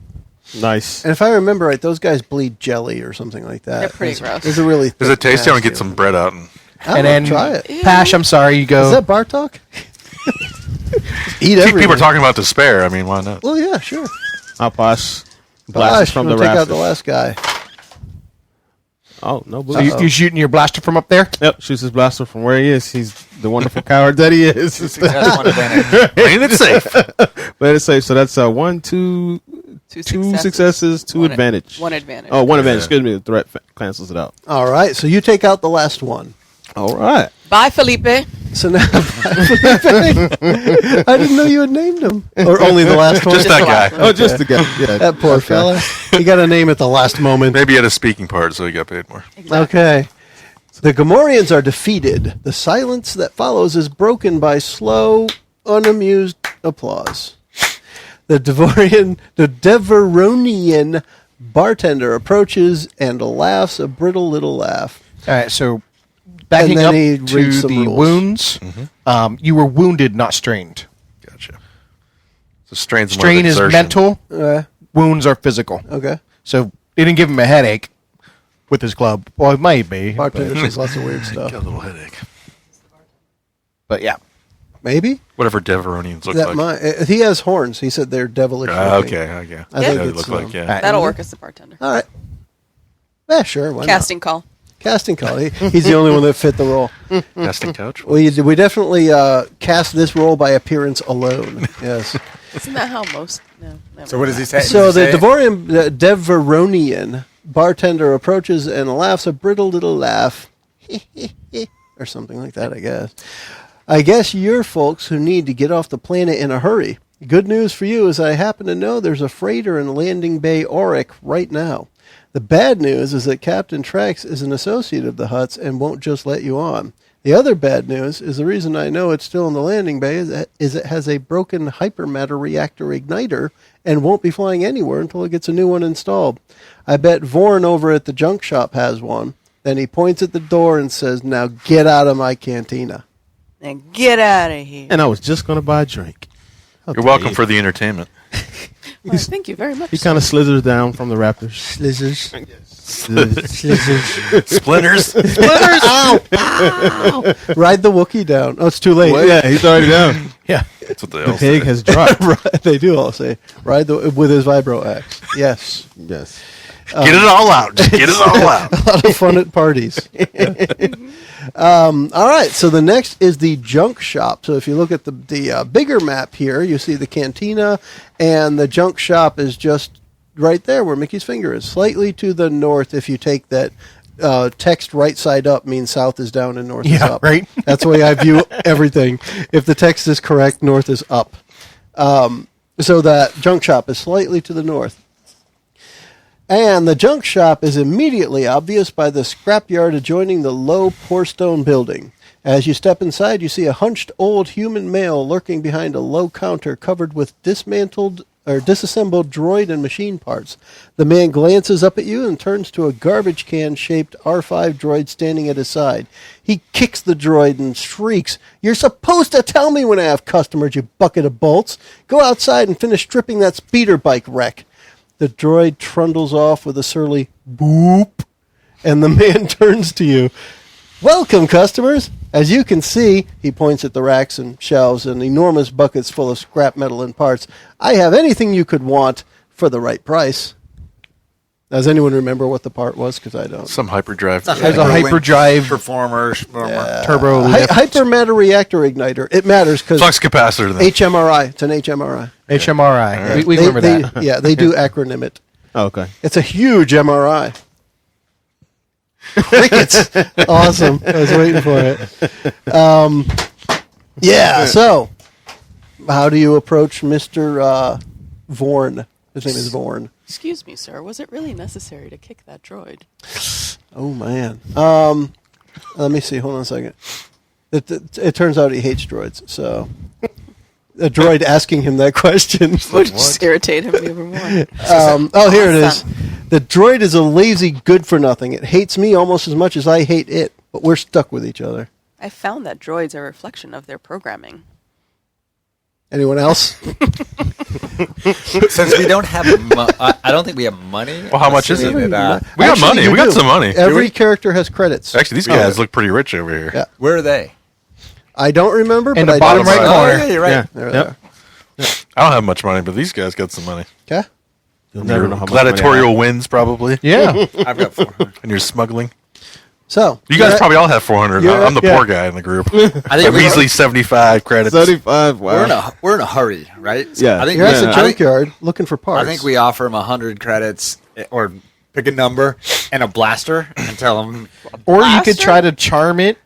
Nice. And if I remember right, those guys bleed jelly or something like that. They're pretty gross. It's a really. Is it thick, tasty? I want to get nasty some one. bread out and I And don't then know, try it. Pash, I'm sorry, you go. Is that Bartok? Eat people everything. are talking about despair. I mean, why not? Well, yeah, sure. I'll pass. Gosh, Blast from the take out rafters. the last guy. Oh, no. So you shooting your blaster from up there? Yep, shoots his blaster from where he is. He's the wonderful coward that he is. Success, one advantage. Playing it safe. But it's safe. So that's 1, 2, 2 successes, 2 One advantage. One advantage. Oh, 1 advantage. Yeah. Excuse me. The threat cancels it out. All right, so you take out the last one. All right. Bye, Felipe. So now, I didn't know you had named him, or only the last one. Just that guy. Oh, just the guy. Yeah. That poor fella. He got a name at the last moment. Maybe he had a speaking part, so he got paid more. Okay. The Gamorreans are defeated. The silence that follows is broken by slow, unamused applause. The Deveronian bartender approaches and laughs a brittle little laugh. All right, so backing then up he to reads some the rules. wounds, you were wounded, not strained. Gotcha. So strain Strain is mental. Wounds are physical. Okay. So they didn't give him a headache with his club. Well, it might be. Bartender says lots of weird stuff. Got a little headache. But yeah. Maybe? Whatever Deveronians look That like. might, he has horns. He said they're devilish. looking. Okay. I Yeah. think They it's, look like, yeah. All right. That'll work as the bartender. All right. Yeah, sure. Why Casting call. not? Casting call. He's the only one that fit the role. Casting couch. We definitely cast this role by appearance alone. Yes. Isn't that how most? No. Never So what does he say? So Does he the say- Deveronian bartender approaches and laughs a brittle little laugh. Or something like that, I guess. I guess you're folks who need to get off the planet in a hurry. Good news for you is I happen to know there's a freighter in Landing Bay Auric right now. The bad news is that Captain Trax is an associate of the Hutts and won't just let you on. The other bad news is the reason I know it's still in the landing bay is it has a broken hypermatter reactor igniter and won't be flying anywhere until it gets a new one installed. I bet Vorn over at the junk shop has one. Then he points at the door and says, "Now get out of my cantina." Now get out of here. And I was just going to buy a drink. You're welcome for the entertainment. Well, thank you very much. He kind of slithers down from the Raptors. Splinters. Ride the Wookiee down. Oh, it's too late. Well, yeah, he's already down. Yeah. That's what they The all pig say. has dropped. Right, they do all say, ride with his vibro axe. Yes. Yes. Get it all out. Just get it all out. A lot of fun at parties. All right, so the next is the junk shop. So if you look at the bigger map here, you see the cantina, and the junk shop is just right there where Mickey's finger is. Slightly to the north, if you take that text right side up, means south is down and north is Yeah, up. right. That's the way I view everything. If the text is correct, north is up. So that junk shop is slightly to the north. And the junk shop is immediately obvious by the scrapyard adjoining the low pour-stone building. As you step inside, you see a hunched old human male lurking behind a low counter covered with disassembled droid and machine parts. The man glances up at you and turns to a garbage can-shaped R5 droid standing at his side. He kicks the droid and shrieks, "You're supposed to tell me when I have customers, you bucket of bolts! Go outside and finish stripping that speeder bike wreck!" The droid trundles off with a surly boop, and the man turns to you. "Welcome, customers. As you can see," he points at the racks and shelves and enormous buckets full of scrap metal and parts, "I have anything you could want for the right price." Does anyone remember what the part was? Because I don't. Some hyperdrive. There's a hyperdrive performer. turbo lift. Hypermatter reactor igniter. It matters because Flux capacitor. Then. HMRI. It's an HMRI. HMRI. We remember that. Yeah, they do acronym it. Oh, okay. It's a huge MRI. Crickets. Awesome. I was waiting for it. Yeah, so how do you approach Mr. Vorn? His name is Vorn. Excuse me, sir. Was it really necessary to kick that droid? Oh, man. Let me see. Hold on a second. It turns out he hates droids, so a droid asking him that question Would just irritate him even more. Here it is. Awesome. The droid is a lazy good-for-nothing. It hates me almost as much as I hate it, but we're stuck with each other. I found that droids are a reflection of their programming. Anyone else? Since we don't have, I don't think we have money. Well, how much is it? Assuming that, We got Actually, money. you We got do. some money. Every character has credits. Actually, these guys look pretty rich over here. Yeah. where are they? I don't remember, In but the I bottom do right know. corner. Oh, yeah, you're right. Yeah. There, Yep. there. I don't have much money, but these guys got some money. Okay. You'll never know how much money I Gladiatorial have. wins, probably. Yeah. I've got 400. And you're smuggling. So You guys you're- probably all have 400. you're- I'm the yeah. poor guy in the group. I think A measly 75 credits. 35. Wow. we're in a hurry, right? Yeah. I think You're at the I think- junkyard looking for parts. I think we offer him 100 credits, or pick a number and a blaster, and tell him. Or you could Blaster? try to charm it.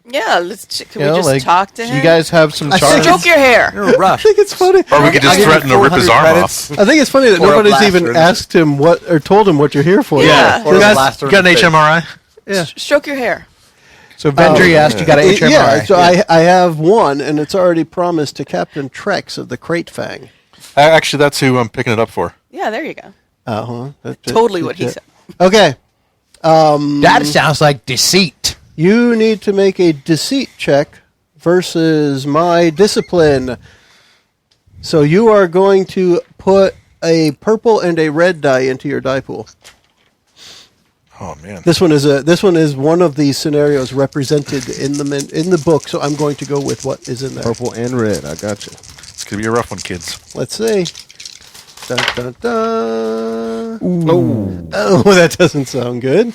Yeah, can You we know, just like, talk to him? You guys have some I charm. think Stroke your hair. You're in a rush. I think it's funny. Or we could just I'll give you threaten to rip his 400 arm credits. off. I think it's funny that Or a nobody's blaster even in the- asked him what or told him what you're here for. Yeah. Or You a guys blaster got in an the face. HMRI? Yeah. Stroke your hair. So Vendry asked, you got an HMRI. Yeah, so I have one, and it's already promised to Captain Trex of the Crate Fang. Actually, that's who I'm picking it up for. Yeah, there you go. Uh-huh. Totally what he said. Okay. That sounds like deceit. You need to make a deceit check versus my discipline. So you are going to put a purple and a red die into your die pool. Oh man, This one is one of these scenarios represented in the book. So I'm going to go with what is in there. Purple and red. I got you. it's gonna be a rough one, kids. Let's see. Dun, dun, dun. Oh, that doesn't sound good.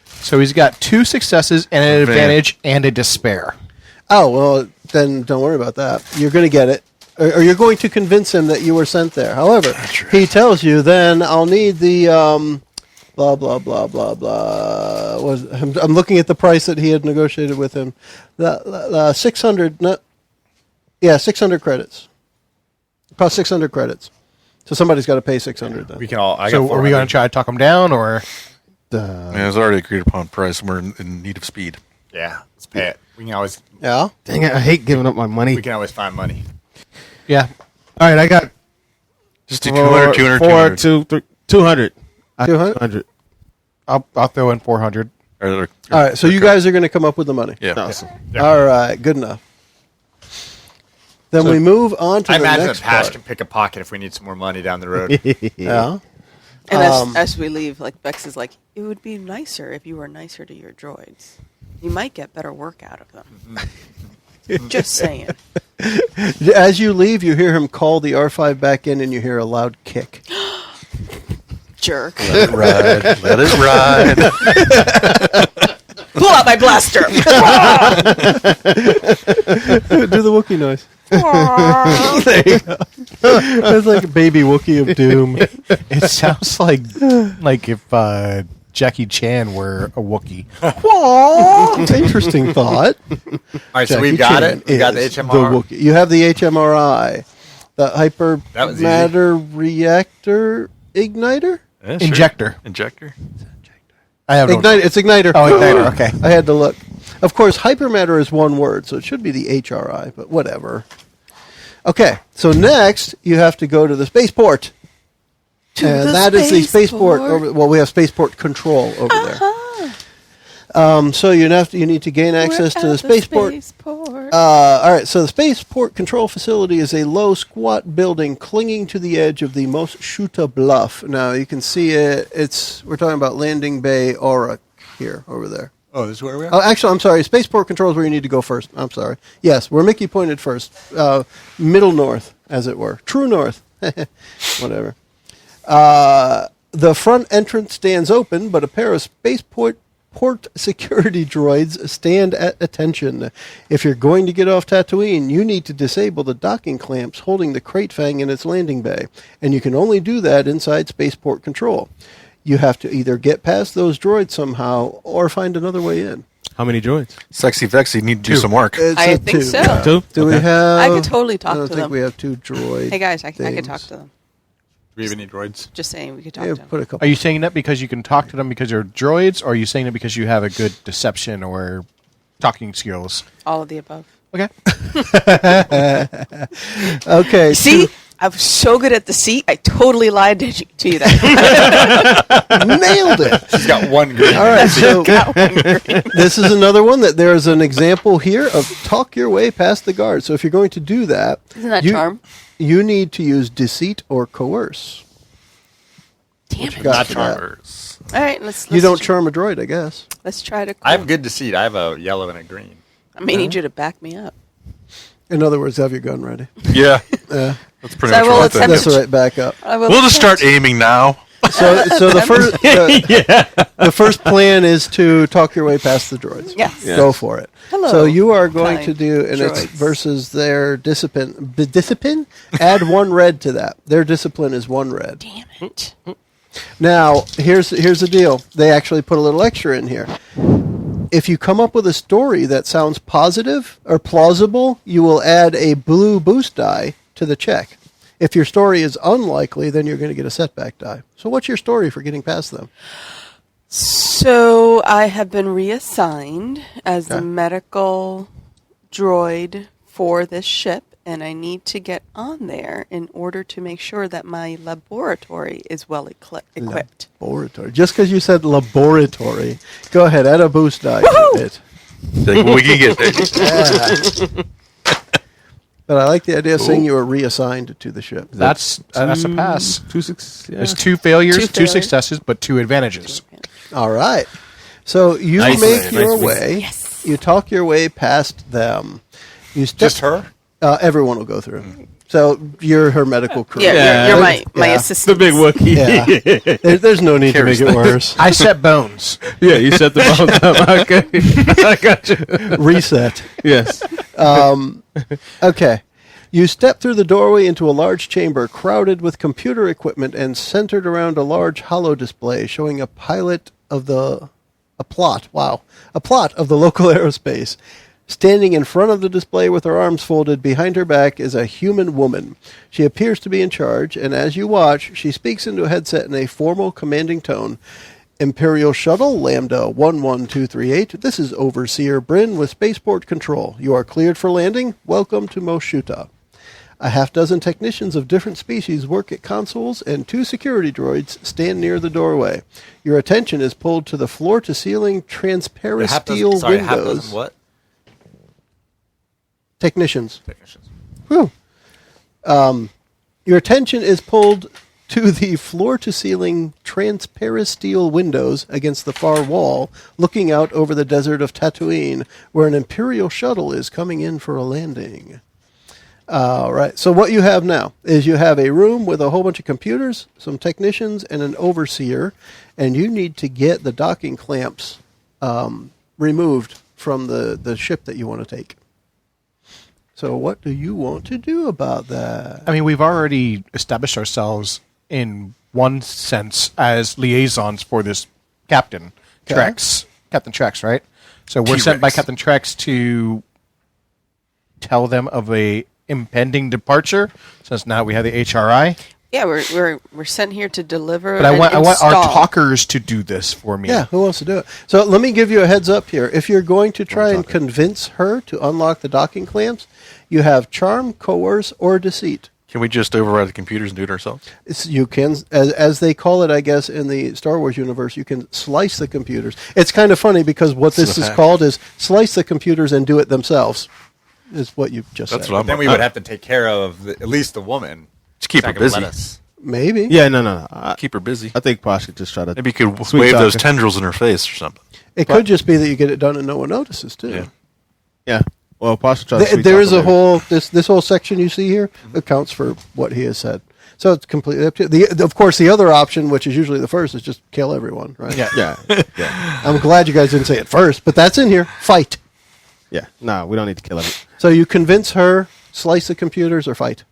So he's got 2 successes and an advantage and a despair. Oh, well, then don't worry about that. You're going to get it. Or you're going to convince him that you were sent there. However, he tells you, then I'll need the blah, blah, blah, blah, blah. I'm looking at the price that he had negotiated with him. 600, 600 credits. It costs 600 credits. So somebody's got to pay 600 then. We can all. So are we going to try to talk him down, or? Yeah, it was already agreed upon price, and we're in need of speed. Yeah, let's pay it. We can always. Yeah? Dang it! I hate giving up my money. We can always find money. Yeah. All right, I got Just do 200, 200, 200. 200. 200? I'll throw in 400. All right, so you guys are going to come up with the money. Yeah. Awesome. Yeah. All right, good enough. Then we move on to I the imagine next the Pash part. can pick a pocket if we need some more money down the road. Yeah. And as we leave, like Bex is like, it would be nicer if you were nicer to your droids. You might get better work out of them. Just saying. As you leave, you hear him call the R5 back in, and you hear a loud kick. Jerk. Let it ride. Let it ride. Pull out my blaster. Do the Wookiee noise. There you go. That's like a baby Wookiee of doom. It sounds like if Jackie Chan were a Wookiee. Interesting thought. All right, so Jackie we've got Chan it. We got the is HMR. Wookiee. You have the HMRI, the hyper That was easy. matter reactor igniter. Yeah, sure. Injector. Injector. I have no. Igniter. It's igniter. Oh, igniter. Okay. I had to look. Of course, hypermatter is one word, so it should be the HRI, but whatever. Okay, so next you have to go to the spaceport. And that is the spaceport. Well, we have spaceport control over there. So you need to gain access to the spaceport. All right, so the spaceport control facility is a low, squat building clinging to the edge of the most Shuuta bluff. Now you can see it. We're talking about Landing Bay Aura here, over there. Oh, this is where we are? Oh, actually, I'm sorry. Spaceport control is where you need to go first. I'm sorry. Yes, where Mickie pointed first. Middle north, as it were. True north. Whatever. The front entrance stands open, but a pair of spaceport security droids stand at attention. If you're going to get off Tatooine, you need to disable the docking clamps holding the Crate Fang in its landing bay, and you can only do that inside spaceport control. You have to either get past those droids somehow or find another way in. How many droids? Sexy Vexy need to do some work. It's I a think two. so. Two? Do we Okay. have... I could totally talk I don't to think them. we have 2 droids. Hey guys, I could talk to them. Do we have any droids? Just saying, we could talk Yeah, to them. put a couple. Are you saying that because you can talk to them because you're droids, or are you saying it because you have a good deception or talking skills? All of the above. Okay. Okay. See? I was so good at the seat, I totally lied to you that. Nailed it. She's got one green. All right, so Got one green. this is another one that there is an example here of talk your way past the guard. So if you're going to do that, Isn't that you, charm? you need to use deceit or coerce. Damn it. Got Not for that. charmers. All right, let's You don't charm a droid, I guess. Let's try to. I have good deceit. I have a yellow and a green. I may need you to back me up. In other words, have your gun ready. Yeah. Yeah. That's pretty So much we'll what I attempt think. That's right. Back up. We'll just start aiming now. So the first the first plan is to talk your way past the droids. Yes. Yeah. Go for it. Hello, So you are going kind to do, and it's droids. versus their discipline. Discipline? Add 1 red to that. Their discipline is 1 red. Damn it. Now, here's the deal. They actually put a little extra in here. If you come up with a story that sounds positive or plausible, you will add a blue boost die to the check. If your story is unlikely, then you're going to get a setback die. So what's your story for getting past them? So I have been reassigned as the medical droid for this ship, and I need to get on there in order to make sure that my laboratory is well equipped. Laboratory. Just because you said laboratory, go ahead, add a boost die to it. Like, we can get there. Yeah. But I like the idea of saying you were reassigned to the ship. That's a pass. Yeah. There's 2 failures, Two 2 failures. successes, but 2 advantages. All right. So you Nice make win. your Nice win. way. Yes. You talk your way past them. You step, Just her? everyone will go through. So you're her medical crew. Yeah, you're my Yeah. assistant. The big Wookiee. Yeah. There's no need to make it worse. I set bones. Yeah, you set the bones up. Okay. I got you. Reset. Yes. Okay. You step through the doorway into a large chamber crowded with computer equipment and centered around a large holo display showing a plot of the local aerospace. Standing in front of the display with her arms folded behind her back is a human woman. She appears to be in charge, and as you watch, she speaks into a headset in a formal, commanding tone. Imperial Shuttle, Lambda 11238. This is Overseer Bryn with Spaceport Control. You are cleared for landing. Welcome to Shuuta. A half-dozen technicians of different species work at consoles, and 2 security droids stand near the doorway. Your attention is pulled to the floor-to-ceiling transparent steel windows. What? Technicians. Technicians. Whew. Your attention is pulled to the floor-to-ceiling transparent steel windows against the far wall, looking out over the desert of Tatooine, where an Imperial shuttle is coming in for a landing. All right. So what you have now is you have a room with a whole bunch of computers, some technicians, and an overseer, and you need to get the docking clamps removed from the ship that you want to take. So what do you want to do about that? I mean, we've already established ourselves in one sense as liaisons for this Captain Trex. Captain Trex, right? So we're sent by Captain Trex to tell them of a impending departure, since now we have the HRI. Yeah, we're sent here to deliver. But I want our talkers to do this for me. Yeah, who wants to do it? So let me give you a heads up here. If you're going to try and convince her to unlock the docking clamps, you have charm, coerce, or deceit. Can we just override the computers and do it ourselves? You can, as they call it, I guess, in the Star Wars universe, you can slice the computers. It's kind of funny because what this is called is slice the computers and do it themselves, is what you just said. That's what I'm Then we would have to take care of at least the woman. Just keep her Not gonna busy. let us. Maybe. Yeah, no. Keep her busy. I think Posh could just try to. Maybe you could Sweet wave those talking. tendrils in her face or something. It could just be that you get it done and no one notices, too. Yeah. Yeah. Well, Posh will try to. sweet There talk is her a later. whole this whole section you see here accounts for what he has said. So it's completely up to you. Of course, the other option, which is usually the first, is just kill everyone, right? Yeah. Yeah. I'm glad you guys didn't say it first, but that's in here. Fight. Yeah. No, we don't need to kill everyone. So you convince her, slice the computers, or fight.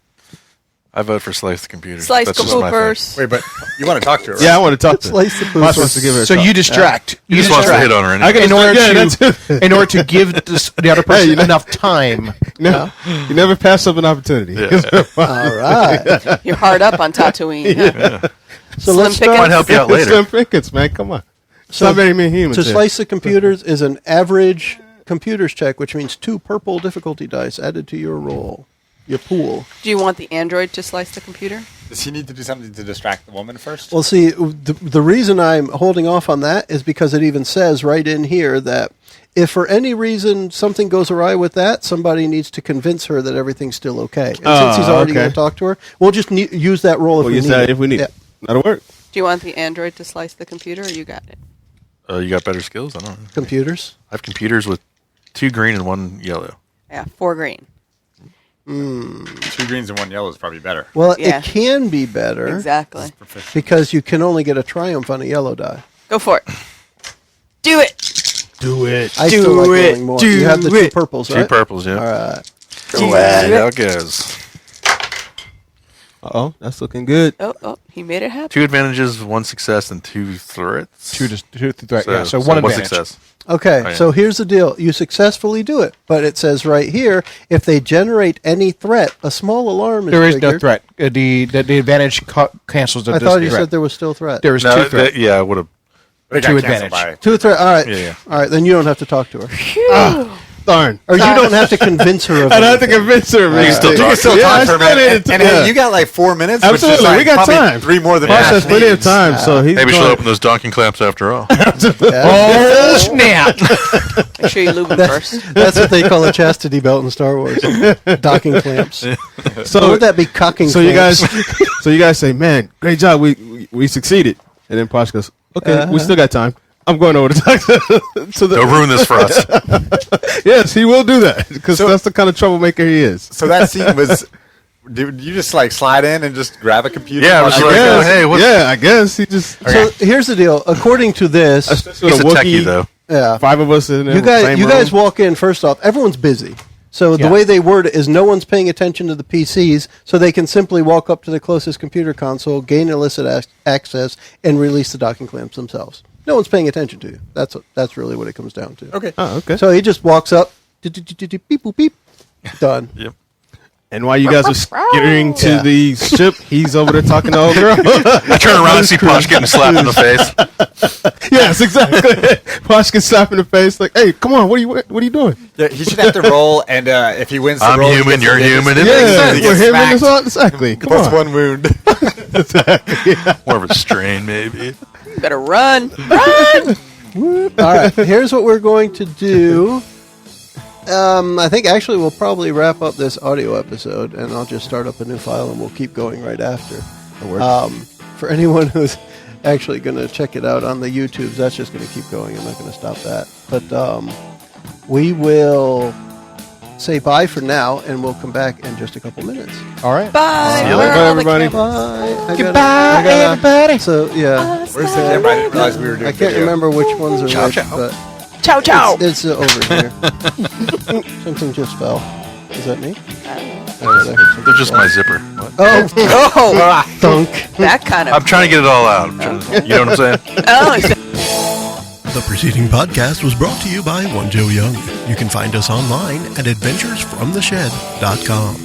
I vote for slice the computers. Slice That's the just my thing. poopers. Wait, but you want to talk to her, right? Yeah, I want to talk to her. Slice the Posh poopers. wants to give her a So talk. you distract. He just wants to hit on her. I Anyway. can- In order to give the other person you know- enough time. No, you never pass up an opportunity. Yeah. All right. You're hard up on Tatooine. huh? So Slim let's start. Might help you out It's later. Slim Pickens, man. Come on. It's So not very many humans. To here. slice the computers is an average computers check, which means 2 purple difficulty dice added to your roll, your pool. Do you want the android to slice the computer? Does he need to do something to distract the woman first? Well, see, the reason I'm holding off on that is because it even says right in here that if for any reason something goes awry with that, somebody needs to convince her that everything's still okay. And since he's already okay. going to talk to her, we'll just use that roll if We'll we use need that it. if we need Yeah. it. That'll work. Do you want the android to slice the computer, or you got it? You got better skills? I don't know. Computers. I have computers with 2 green and 1 yellow. Yeah, 4 green. 2 greens and 1 yellow is probably better. Well, Yeah. it can be better Exactly. because you can only get a triumph on a yellow die. Go for it. Do it. Do it. I still like rolling more. You have the 2 purples, 2 right? purples, yeah. All right. See how it goes. Oh, that's looking good. Oh, he made it happen. 2 advantages, 1 success, and 2 threats. Two threat. So, Yeah, so one advantage. success. Okay, Oh, yeah. so here's the deal. You successfully do it, but it says right here, if they generate any threat, a small alarm is There is no triggered. threat. The advantage cancels the I thought you threat. said there was still threat. There is No, 2 threats. yeah, I would have They got To canceled advantage. by- 2 3. All right. Yeah. All right. Then you don't have to talk to her, Darn. or you don't have to convince her of I don't have to anything. convince her. You can still You talk. can still Yeah, talk I for a still minute. need to- And yeah. hey, you got like 4 minutes. which is Absolutely, like we got probably time. 3 more than Boss Ash has plenty of needs. time, so he's Maybe she'll going- open those docking clamps after all. Oh, snap. Make sure you lube them first. That's what they call a chastity belt in Star Wars. Docking clamps. So Or would that be cocking? So you clamps? guys say, man, great job, we succeeded. And then Posh goes, okay, we still got time. I'm going over to talk to the. Don't ruin this for us. Yes, he will do that because that's the kind of troublemaker he is. So that scene was. Did you just like slide in and just grab a computer? Yeah, I was Like, like, Yes, oh, hey, what's yeah, I guess he just. So here's the deal. According to this, He's a techie, though. yeah, 5 of us in there. you same guys room. walk in. First off, everyone's busy. So the Yeah. way they word it is no one's paying attention to the PCs, so they can simply walk up to the closest computer console, gain illicit access, and release the docking clamps themselves. No one's paying attention to you. That's really what it comes down to. Okay. Oh, okay. So he just walks up, beep boop beep, done. Yep. And while you guys are skittering to Yeah. the ship, he's over there talking to old girl. I turn around and see Posh getting slapped in the face. Yes, exactly. Posh gets slapped in the face, like, "Hey, come on, what are you doing?" Yeah, he should have to roll, and if he wins the I'm roll, he human, gets you're the biggest- human. It Yeah, makes sense. He we're gets him smacked. and all. Exactly. Come Plus on. 1 wound. More of a strain, maybe. You better run. Run! All right, here's what we're going to do. I think actually we'll probably wrap up this audio episode, and I'll just start up a new file, and we'll keep going right after. For anyone who's actually going to check it out on the YouTubes, that's just going to keep going. I'm not going to stop that. But we will say bye for now, and we'll come back in just a couple minutes. All right. Bye. See you Where later. are all the Bye, everybody. cameras? Goodbye, everybody. So yeah, Where's the camera? I didn't realize we were doing I can't video. remember which ones are Ciao, which, ciao. but Ciao, ciao. it's over here. Something just fell. Is that me? Oh, I heard something They're just fall. my zipper. What? Oh, Oh, thunk. that kind I'm of. trying to get it all out. I'm trying to- you know what I'm saying? Oh, The preceding podcast was brought to you by One Joe Young. You can find us online at adventuresfromtheshed.com.